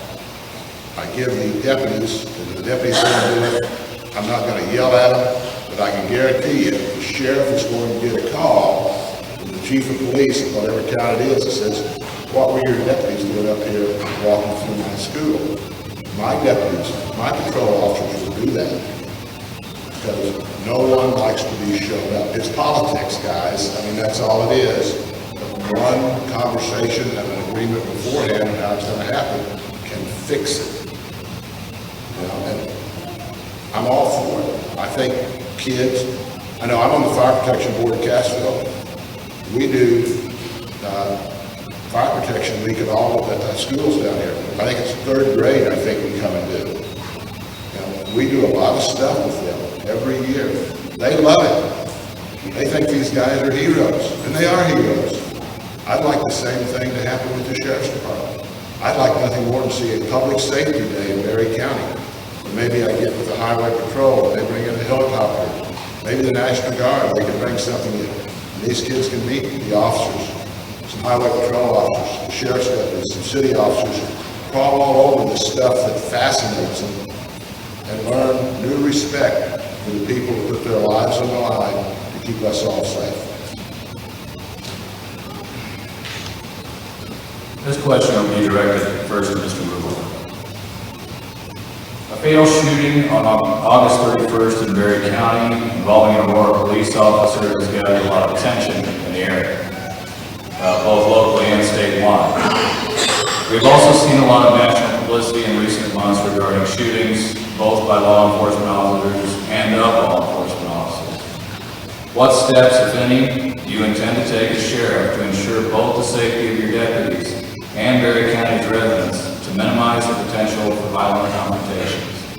I give the deputies, and the deputies going to do it, I'm not going to yell at them, but I can guarantee you the sheriff is going to get a call from the chief of police in whatever town it is that says, what were your deputies doing up here walking through my school? My deputies, my patrol officers will do that, because no one likes to be showed up. It's politics, guys. I mean, that's all it is. One conversation and an agreement beforehand on how it's going to happen can fix it. And I'm all for it. I think kids, I know I'm on the Fire Protection Board of Cassville. We do fire protection week at all of the schools down here. I think it's third grade, I think we come and do. We do a lot of stuff with them every year. They love it. They think these guys are heroes, and they are heroes. I'd like the same thing to happen with the Sheriff's Department. I'd like nothing more than see a public safety day in Berry County. Or maybe I get with the Highway Patrol, they bring in a helicopter. Maybe the National Guard, they can bring something in. And these kids can meet the officers, some Highway Patrol officers, the Sheriff's deputies, some city officers, crawl all over this stuff that fascinates them, and learn new respect for the people who put their lives on the line to keep us all safe. This question will be directed first to Mr. Rubel. A fatal shooting on August 31st in Berry County involving an Aurora police officer has gathered a lot of attention in the area, both locally and statewide. We've also seen a lot of national publicity in recent months regarding shootings, both by law enforcement officers and of law enforcement officers. What steps, if any, do you intend to take as sheriff to ensure both the safety of your deputies and Berry County's residents to minimize the potential for violent confrontations?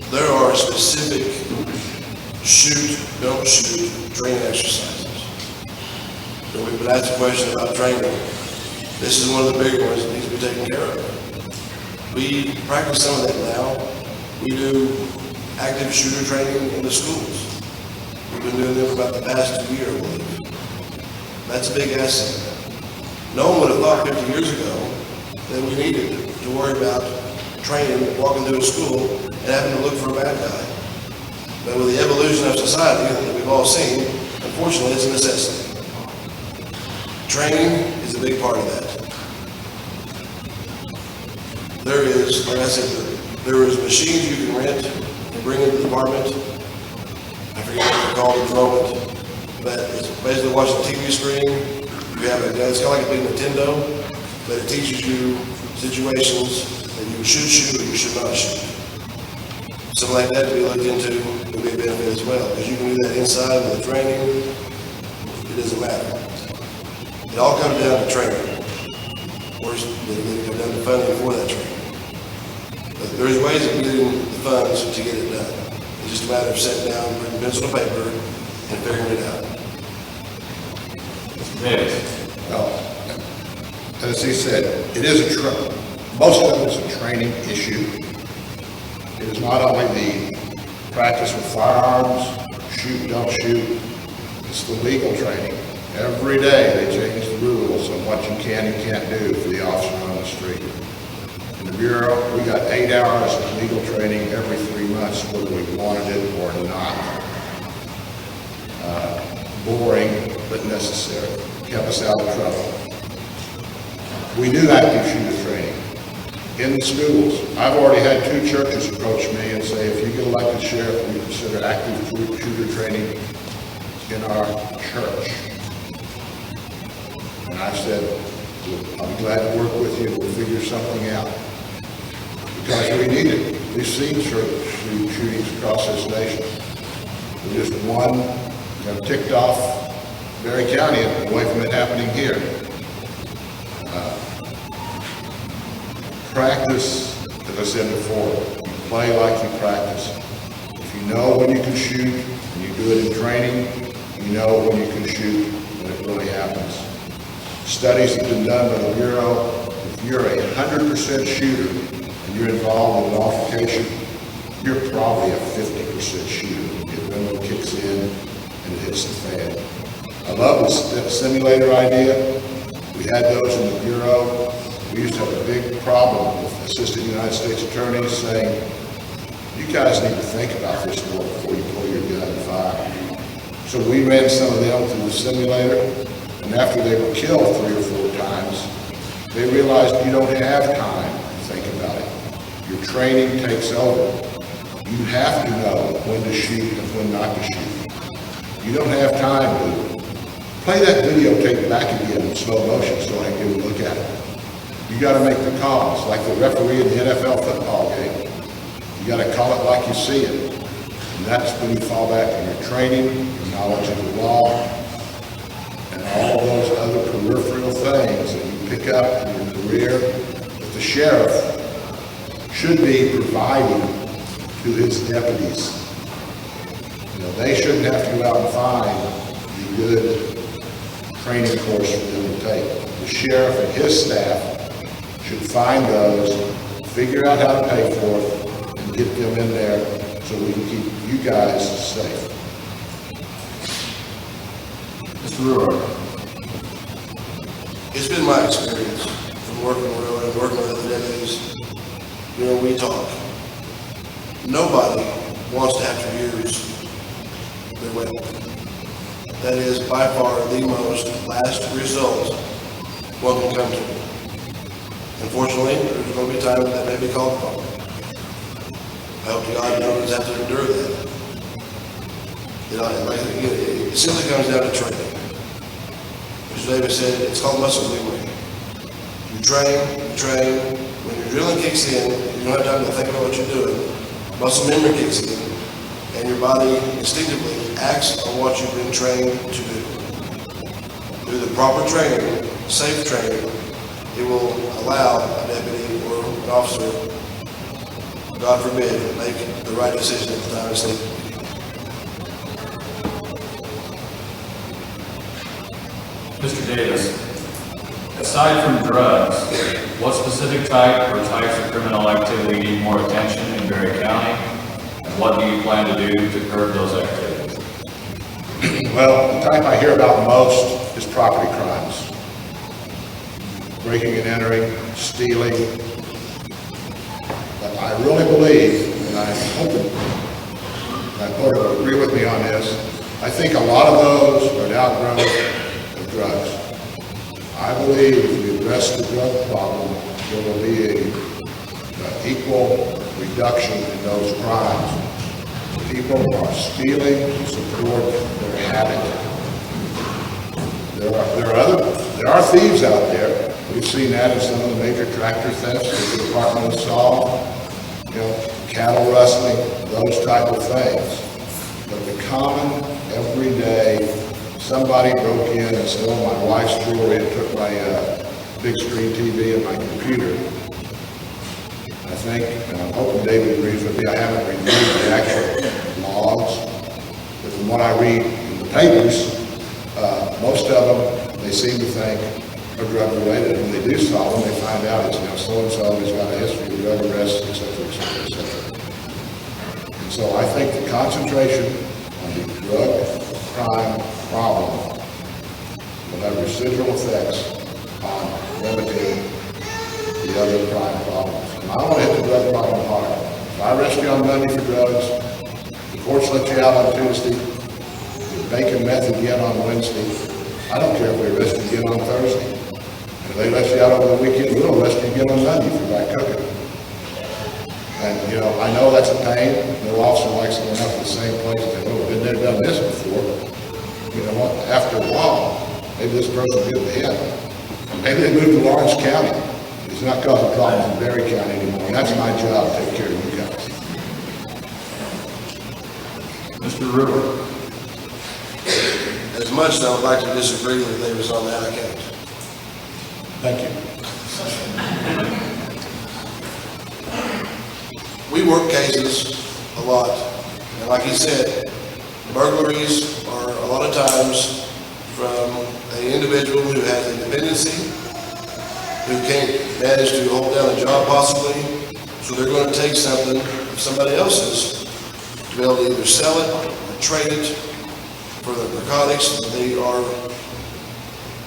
There are specific shoot, don't shoot training exercises. So we've been asked a question about training. This is one of the big ones that needs to be taken care of. We practice some of that now. We do active shooter training in the schools. We've been doing them for about the past 2 years, I believe. That's a big asset. No one would have thought 50 years ago that we needed to worry about training, walking through a school and having to look for a bad guy. But with the evolution of society that we've all seen, unfortunately, it's a necessity. Training is a big part of that. There is, like I said, there is machines you can rent and bring into the department. I forget what they're called at the moment, but it's basically watching a TV screen. You have it's kind of like a big Nintendo, but it teaches you situations that you should shoot or you should not shoot. Something like that to be looked into would be a benefit as well, because you can do that inside with the training. It doesn't matter. It all comes down to training. Of course, it comes down to funding for that training. But there's ways of getting the funds to get it done. It's just a matter of sitting down, putting pencil to paper, and figuring it out. Mr. Davis. Well, as he said, it is most of it is a training issue. It is not only the practice with firearms, shoot, don't shoot, it's the legal training. Every day they change the rules on what you can and can't do for the officer on the street. In the Bureau, we got 8 hours of legal training every 3 months, whether we wanted it or not. Boring, but necessary. Kept us out of trouble. We do active shooter training in the schools. I've already had 2 churches approach me and say, if you get elected sheriff, we consider active shooter training in our church. And I've said, I'll be glad to work with you, we'll figure something out. Because we need it. We've seen shootings across this nation. We're just one, ticked off Berry County away from it happening here. Practice, as I said before, you play like you practice. If you know when you can shoot, and you do it in training, you know when you can shoot when it really happens. Studies have been done by the Bureau. If you're a 100% shooter and you're involved in an altercation, you're probably a 50% shooter. The adrenaline kicks in and it hits the fan. I love the simulator idea. We had those in the Bureau. We used to have a big problem with assistant United States attorneys saying, you guys need to think about this more before you pull your gun and fire. So we ran some of them through the simulator, and after they were killed 3 or 4 times, they realized you don't have time to think about it. Your training takes over. You have to know when to shoot and when not to shoot. You don't have time to play that videotape back again in slow motion so I can get a look at it. You got to make the calls, like the referee in the NFL football game. You got to call it like you see it. And that's when you fall back on your training, your knowledge of the law, and all those other peripheral things that you pick up in your career that the sheriff should be providing to his deputies. They shouldn't have to go out and find the good training course for them to take. The sheriff and his staff should find those, figure out how to pay for it, and get them in there so we can keep you guys safe. Mr. Brewer. It's been my experience from working with road and working with other deputies. We talk. Nobody wants to have to use their weapon. That is by far the most last result one can come to. Unfortunately, there's going to be times that may be called upon. I hope to God no one has to endure that. It simply comes down to training. As David said, it's called muscle memory. You train. When your drilling kicks in, you don't have time to think about what you're doing. Muscle memory kicks in, and your body instinctively acts on what you've been trained to do. Through the proper training, safe training, it will allow a deputy or an officer, God forbid, to make the right decision at the time of sleep. Mr. Davis, Aside from drugs, what specific type or types of criminal activity need more attention in Berry County? And what do you plan to do to curb those activities? Well, the type I hear about most is property crimes. Breaking and entering, stealing. But I really believe, and I hope that Porter will agree with me on this, I think a lot of those are an outgrowth of drugs. I believe if we address the drug problem, there will be an equal reduction in those crimes. People are stealing to support their habit. There are thieves out there. We've seen that in some of the major tractor thefts that the department has solved. Cattle rustling, those type of things. But the common, everyday, somebody broke in and stole my wife's jewelry and took my big screen TV and my computer. I think, and I'm hoping David agrees with me, I haven't reviewed the actual logs, but from what I read in the papers, most of them, they seem to think are drug related. When they do solve them, they find out it's so-and-so has got a history of drug arrests, et cetera, et cetera, et cetera. And so I think the concentration on the drug crime problem will have residual effects on limiting the other crime problems. And I want to hit the drug problem hard. If I arrest you on Monday for drugs, the courts let you out on Tuesday, you're making meth again on Wednesday. I don't care if we arrest you again on Thursday. And if they let you out over the weekend, we'll arrest you again on Monday for back cooking. And, I know that's a pain. No officer likes to go out to the same place and say, oh, been there, done this before. You know what? After a while, maybe this person will get the hint. Maybe they moved to Lawrence County. It's not causing problems in Berry County anymore. And that's my job, to take care of you guys. Mr. River. As much as I would like to disagree with Davis on that, I can't. Thank you. We work cases a lot, and like he said, burglaries are a lot of times from an individual who has a dependency, who can't manage to hold down a job possibly, so they're going to take something of somebody else's to be able to either sell it or trade it for the narcotics that they are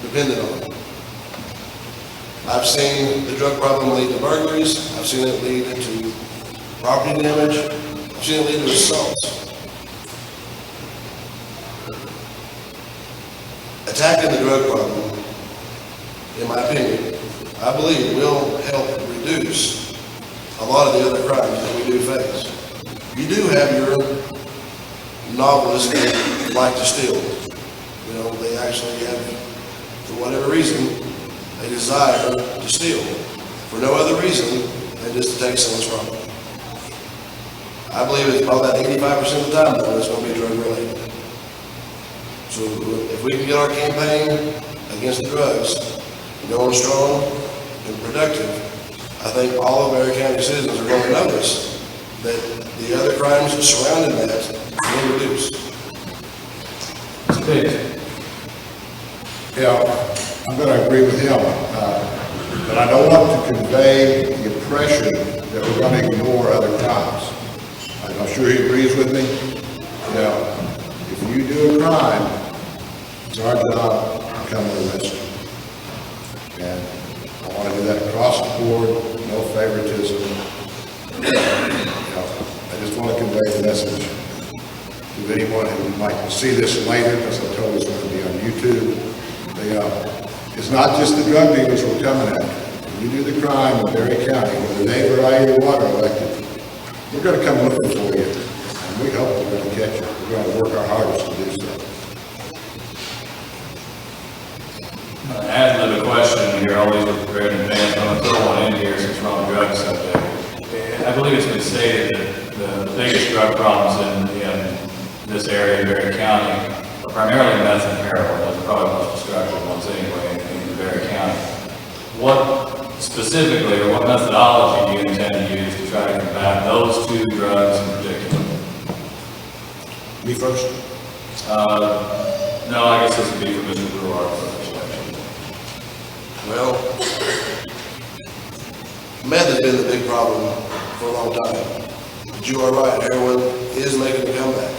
dependent on. I've seen the drug problem lead to burglaries. I've seen it lead to property damage. I've seen it lead to assaults. Attacking the drug problem, in my opinion, I believe will help reduce a lot of the other crimes that we do face. You do have your novelists that like to steal. They actually have, for whatever reason, a desire to steal for no other reason than just to take someone's property. I believe it's about that 85% of the time that it's going to be drug related. So if we can get our campaign against the drugs going strong and productive, I think all of Berry County citizens are going to notice that the other crimes surrounding that will reduce. Yeah, I'm going to agree with him, but I don't want to convey the impression that we're going to ignore other crimes. I'm sure he agrees with me. Now, if you do a crime, it's our job to come to the rescue. And I want to do that across the board, no favoritism. I just want to convey the message to anyone who might see this later, because I told us it's going to be on YouTube. It's not just the drug dealers we're coming at. When you do the crime in Berry County, whether they or I or what are elected, we're going to come looking for you. And we hope we're going to catch you. We're going to work our hardest to do so. Add to the question here, always prepared in advance. I'm going to throw one in here since we're on the drug subject. I believe it's been stated that the biggest drug problems in this area, Berry County, are primarily meth and heroin. Those are probably the most destructive ones anyway in Berry County. What specifically, or what methodology do you intend to use to try to combat those two drugs in particular? Me first? No, I guess this would be for Mr. Brewer. Well, meth has been the big problem for a long time. But you are right, heroin is making a comeback.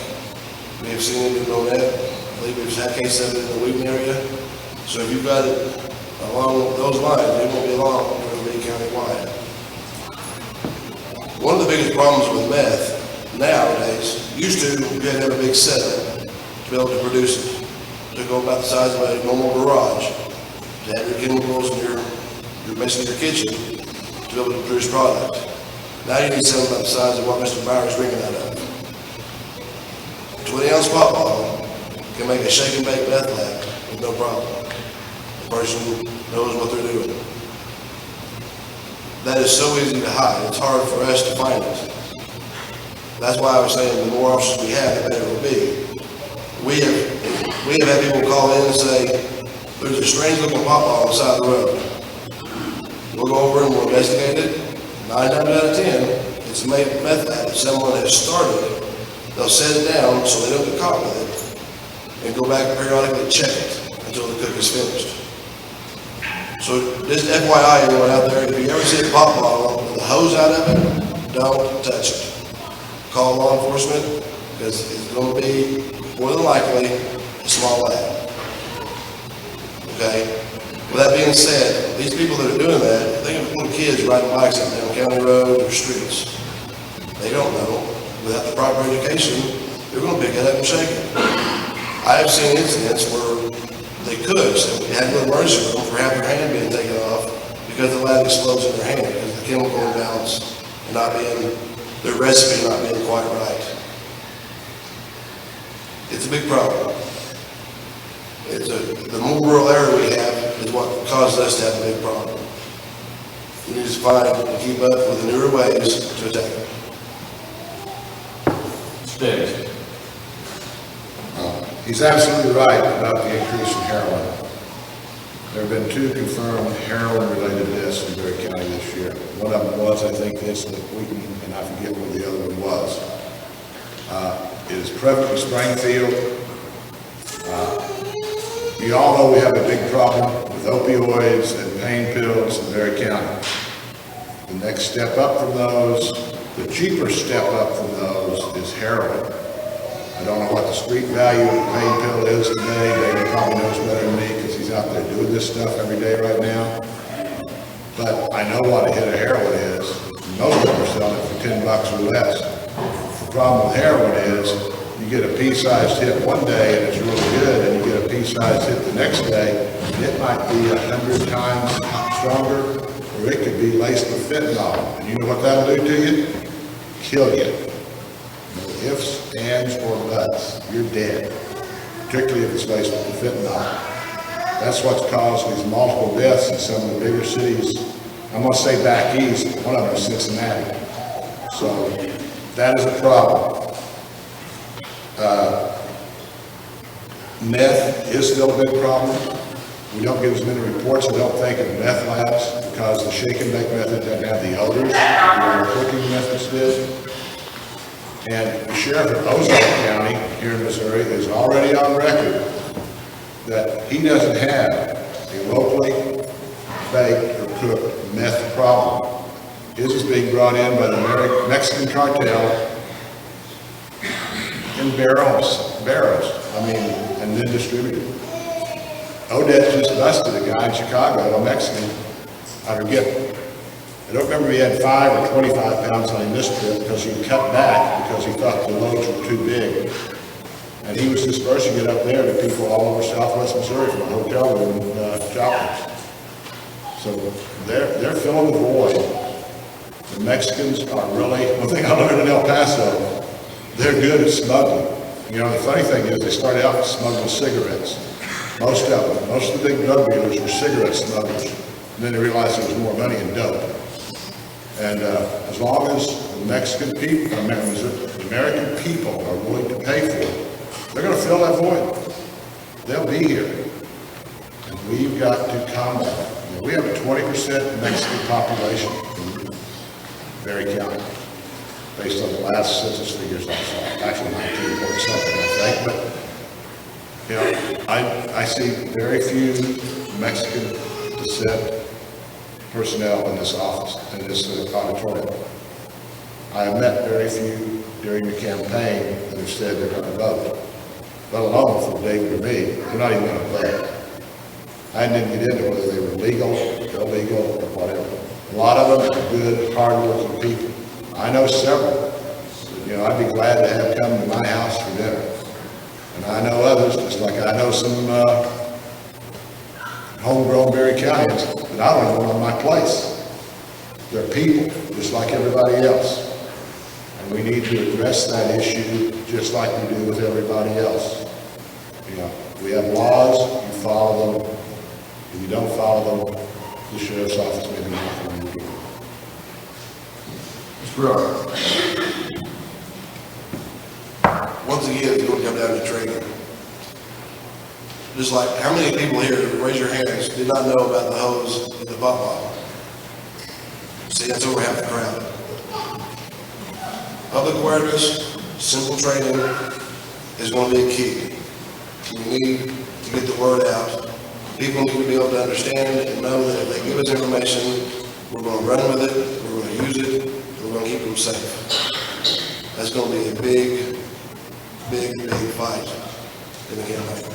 We have seen it in Monette. I believe we've had cases of it in the Wheaton area. So if you've got it along those lines, it won't be long, it will be countywide. One of the biggest problems with meth nowadays, used to, you had to have a big setup to be able to produce it. To go about the size of a normal garage, to have your chemicals and your basically your kitchen to be able to produce product. Now you need something about the size of what Mr. Bauer's drinking out of. 20-ounce pop bottle can make a shake and bake meth lab with no problem. The person knows what they're doing. That is so easy to hide. It's hard for us to find it. That's why I was saying the more officers we have, the better it will be. We have had people call in and say, there's a strange looking pop bottle on the side of the road. We'll go over and we'll investigate it. 9 times out of 10, it's a meth lab. If someone has started, they'll set it down so they don't get caught with it and go back and periodically check it until the cook is finished. So just FYI, anyone out there, if you ever see a pop bottle with a hose out of it, don't touch it. Call law enforcement because it's going to be more than likely a small lab. Okay? With that being said, these people that are doing that, think of little kids riding bikes up down county roads or streets. They don't know. Without the proper education, they're going to pick it up and shake it. I have seen incidents where they could, so we had to go to the emergency room for half their hand being taken off because the lab explodes in their hand because the chemical imbalance and not being, their recipe not being quite right. It's a big problem. The more rural area we have is what causes us to have a big problem. We need to find and keep up with the newer ways to attack it. Mr. Davis. He's absolutely right about the increase in heroin. There have been 2 confirmed heroin-related deaths in Berry County this year. One of them was, I think, the incident at Wheaton, and I forget what the other one was. It is prevalent in Springfield. You all know we have a big problem with opioids and pain pills in Berry County. The next step up from those, the cheaper step up from those is heroin. I don't know what the street value of the pain pill is today. David probably knows better than me because he's out there doing this stuff every day right now. But I know what a hit of heroin is. Most of them are selling it for $10 or less. The problem with heroin is you get a pea-sized hit one day and it's really good, and you get a pea-sized hit the next day, and it might be 100 times stronger, or it could be laced with fentanyl. And you know what that'll do to you? Kill you. No ifs, ands, or buts. You're dead. Particularly if it's laced with the fentanyl. That's what's caused these multiple deaths in some of the bigger cities. I'm going to say back east, one of them is Cincinnati. So that is a problem. Meth is still a big problem. We don't get as many reports, I don't think, of meth labs because the shake and bake method doesn't have the odors that the cooking methods did. And the sheriff of Ozark County here in Missouri is already on record that he doesn't have a locally baked or cooked meth problem. His is being brought in by the Mexican cartel in barrels, and then distributed. Odette just busted a guy in Chicago, a Mexican. I don't remember if he had 5 or 25 pounds on him this trip because he cut back because he thought the loads were too big. And he was dispersing it up there to people all over southwest Missouri from a hotel room in Joplin. So they're filling the void. The Mexicans are really, one thing I learned in El Paso, they're good at smuggling. You know, the funny thing is they started out smuggling cigarettes. Most of them. Most of the big drug dealers were cigarette smugglers. And then they realized there was more money in dope. And as long as the Mexican people, the American people are willing to pay for it, they're going to fill that void. They'll be here. And we've got to combat it. You know, we have a 20% Mexican population in Berry County, based on the last census figures I saw. Actually, 19 point something, I think. But, you know, I see very few Mexican to set personnel in this office, in this auditorium. I have met very few during the campaign that have said they're going to vote, let alone for David or me. They're not even going to vote. I didn't get into whether they were legal, illegal, or whatever. A lot of them are good, hard-working people. I know several. You know, I'd be glad to have come to my house for dinner. And I know others, just like I know some homegrown Berry Countyans that I don't even want on my place. They're people, just like everybody else. And we need to address that issue just like we do with everybody else. You know, we have laws, you follow them. If you don't follow them, the sheriff's office may do nothing to do. Mr. Brewer. Once again, it's going to come down to training. Just like, how many people here, raise your hands, did not know about the hose in the pop bottle? See, that's over half the crowd. Public awareness, simple training is going to be key. We need to get the word out. People need to be able to understand and know that if they give us information, we're going to run with it, we're going to use it, and we're going to keep them safe. That's going to be a big, big, big fight in the campaign.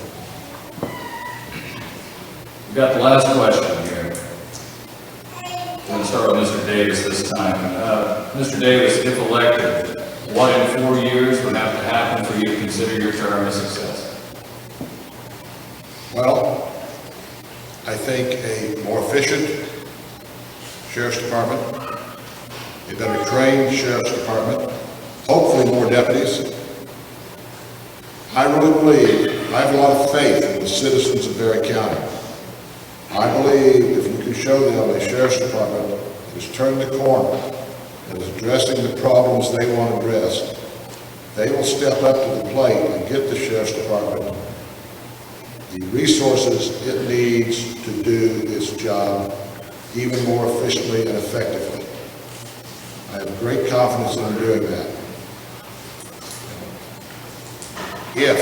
We've got the last question here. We're going to start with Mr. Davis this time. Mr. Davis, if elected, what in 4 years would have to happen for you to consider your term a success? Well, I think a more efficient sheriff's department, a better trained sheriff's department, hopefully more deputies. I really believe, I have a lot of faith in the citizens of Berry County. I believe if we can show them a sheriff's department that has turned the corner and is addressing the problems they want addressed, they will step up to the plate and get the sheriff's department the resources it needs to do its job even more efficiently and effectively. I have great confidence in doing that. If,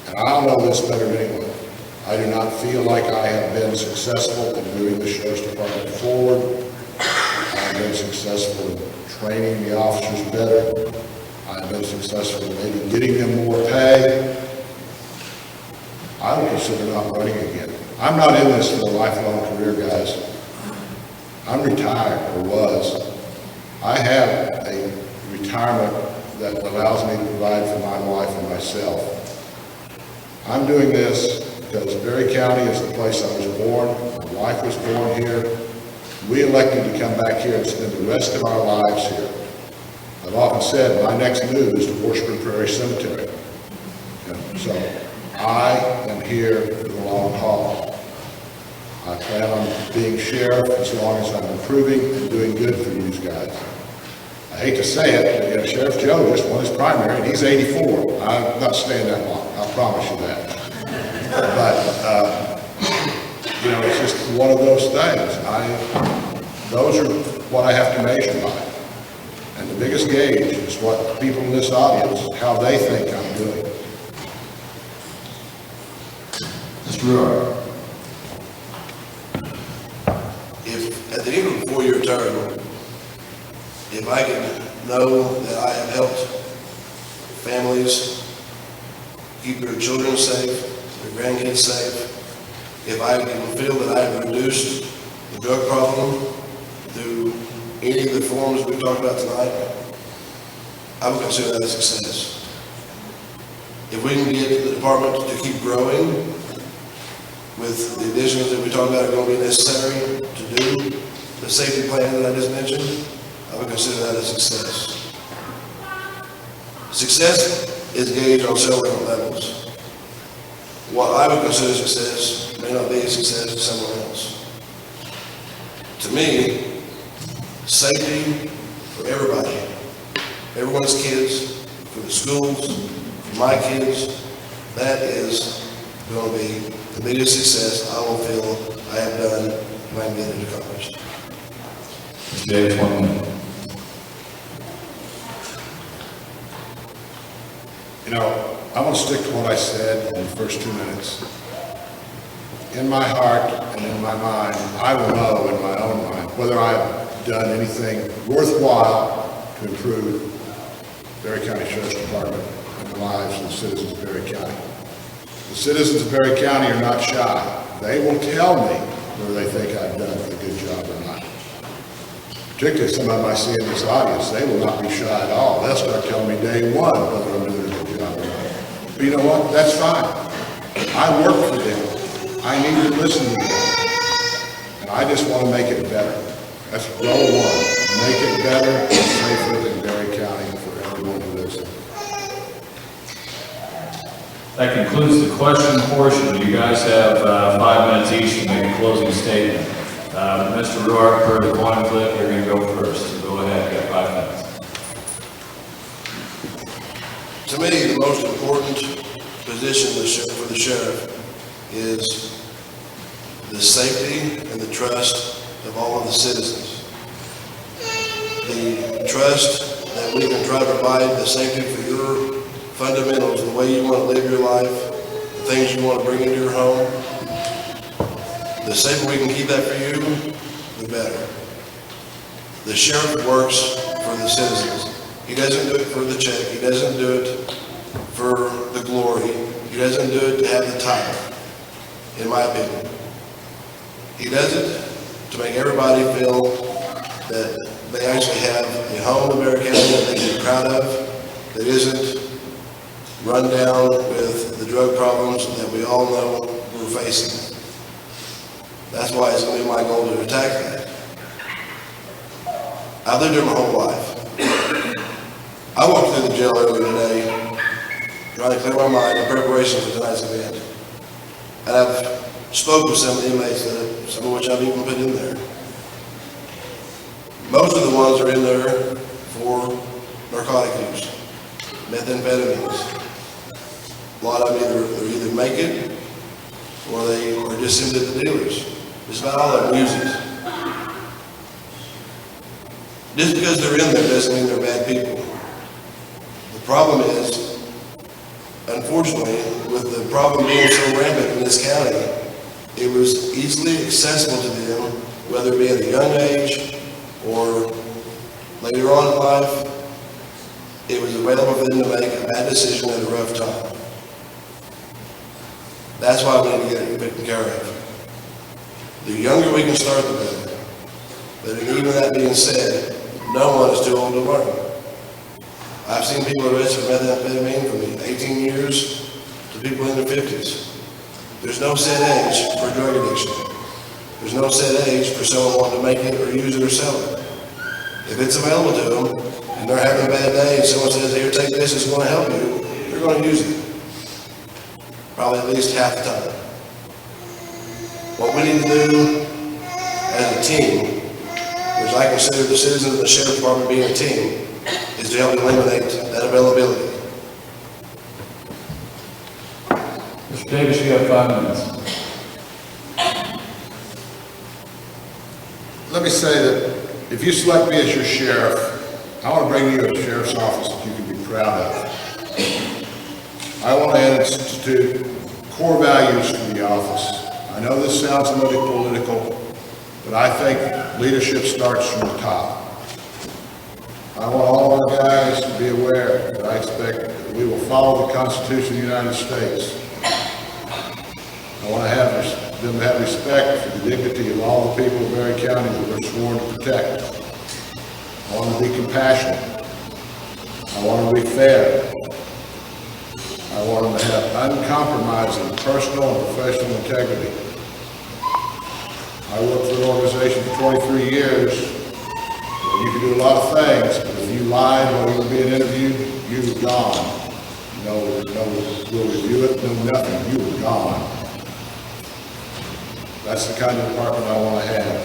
and I'll know this better than anyone, I do not feel like I have been successful in moving the sheriff's department forward. I have been successful in training the officers better. I have been successful in maybe getting them more pay. I would consider not running again. I'm not in this for a lifelong career, guys. I'm retired, or was. I have a retirement that allows me to provide for my wife and myself. I'm doing this because Berry County is the place I was born. My wife was born here. We elected to come back here and spend the rest of our lives here. I've often said my next move is to Washburn Prairie Cemetery. So I am here for the long haul. I plan on being sheriff as long as I'm improving and doing good for you guys. I hate to say it, but you know, Sheriff Joe just won his primary, and he's 84. I'm not staying that long, I'll promise you that. But, you know, it's just one of those things. Those are what I have to measure by. And the biggest gauge is what people in this audience, how they think I'm doing. Mr. Brewer. If at the end of the 4-year term, if I can know that I have helped families keep their children safe, their grandkids safe, if I can feel that I have reduced the drug problem through any of the forms we talked about tonight, I would consider that a success. If we can get the department to keep growing with the additions that we talked about are going to be necessary to do the safety plan that I just mentioned, I would consider that a success. Success is gauged on several different levels. What I would consider success may not be a success to someone else. To me, safety for everybody, everyone's kids, for the schools, for my kids, that is going to be the biggest success I will feel I have done when I get it accomplished. Mr. Davis, 1 minute. You know, I want to stick to what I said in the first 2 minutes. in my heart and in my mind, I will know in my own mind whether I've done anything worthwhile to improve Berry County Sheriff's Department and the lives of the citizens of Berry County. The citizens of Berry County are not shy. They will tell me whether they think I've done a good job or not. Particularly some of them I see in this audience, they will not be shy at all. They'll start telling me day one whether I'm doing a good job or not. But you know what? That's fine. I work for them. I need to listen to them. And I just want to make it better. That's goal one. Make it better and safer in Berry County for everyone who lives there. That concludes the question portion. You guys have 5 minutes each to make a closing statement. Mr. Roark, per the coin flip, you're going to go first. So go ahead, you got 5 minutes. To me, the most important position for the sheriff is the safety and the trust of all of the citizens. The trust that we can try to provide the safety for your fundamentals, the way you want to live your life, the things you want to bring into your home. The safer we can keep that for you, the better. The sheriff works for the citizens. He doesn't do it for the check. He doesn't do it for the glory. He doesn't do it to have the title, in my opinion. He does it to make everybody feel that they actually have a home in Berry County that they can be proud of, that isn't run down with the drug problems that we all know we're facing. That's why it's going to be my goal to attack that. I've lived here my whole life. I walked through the jail earlier today, trying to clear my mind in preparation for tonight's event. And I've spoken with some of the inmates, some of which I've even put in there. Most of the ones are in there for narcotic use, methamphetamines. A lot of them either make it or they are just simply the dealers. It's about all that music. Just because they're in there doesn't mean they're bad people. The problem is, unfortunately, with the problem being so rampant in this county, it was easily accessible to them, whether it be at a young age or later on in life. It was available for them to make a bad decision at a rough time. That's why we need to get it taken care of. The younger we can start, the better. But even that being said, no one is too old to learn. I've seen people arrested for methamphetamine from 18 years to people in their 50s. There's no set age for drug addiction. There's no set age for someone wanting to make it or use it or sell it. If it's available to them and they're having a bad day and someone says, here, take this, it's going to help you, they're going to use it. Probably at least half the time. What we need to do as a team, which I consider the citizens of the Sheriff's Department being a team, is to help eliminate that availability. Mr. Davis, you have 5 minutes. Let me say that if you select me as your sheriff, I want to bring you a sheriff's office that you can be proud of. I want to institute core values for the office. I know this sounds a little political, but I think leadership starts from the top. I want all of our guys to be aware that I expect that we will follow the Constitution of the United States. I want to have them to have respect for the dignity of all the people of Berry County that we're sworn to protect. I want to be compassionate. I want to be fair. I want them to have uncompromising personal and professional integrity. I worked for an organization for 23 years. You can do a lot of things, but if you lied while you were being interviewed, you were gone. No, we'll review it, no nothing, you were gone. That's the kind of department I want to have.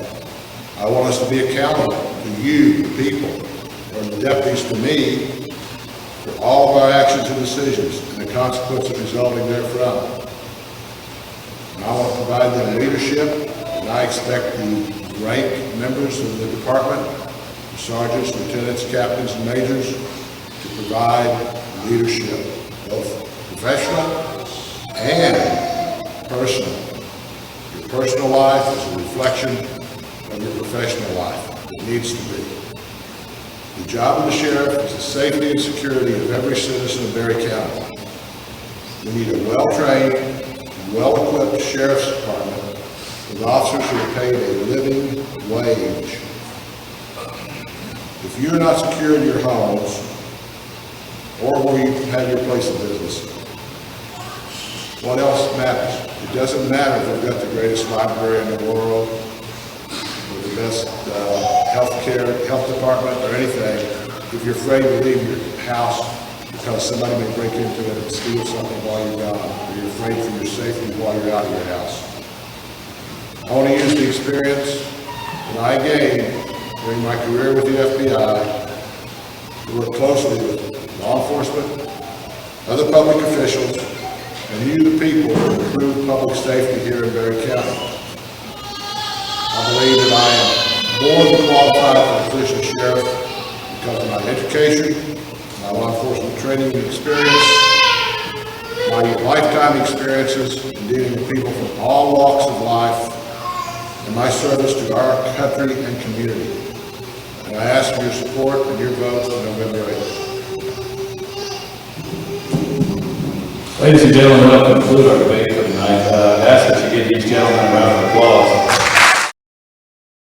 I want us to be accountable to you, the people, or the deputies to me, for all of our actions and decisions and the consequences resulting therefrom. And I want to provide them leadership, and I expect the rank members of the department, the sergeants, lieutenants, captains, and majors, to provide leadership, both professional and personal. personal life is a reflection of your professional life. It needs to be. The job of the sheriff is the safety and security of every citizen of Berry County. We need a well-trained, well-equipped sheriff's department with officers who are paid a living wage. If you are not secure in your homes or where you have your place of business, what else matters? It doesn't matter if we've got the greatest library in the world, or the best health department, or anything. If you're afraid to leave your house because somebody may break into it and steal something while you're gone, or you're afraid for your safety while you're out of your house. I want to use the experience that I gained during my career with the FBI to work closely with law enforcement, other public officials, and you, the people, to improve public safety here in Berry County. I believe that I am more than qualified for the position of sheriff because of my education, my law enforcement training and experience, my lifetime experiences in dealing with people from all walks of life, and my service to our country and community. And I ask for your support and your votes on November 8th. Ladies and gentlemen, we'll conclude our debate for tonight. I ask that you give these gentlemen a round of applause.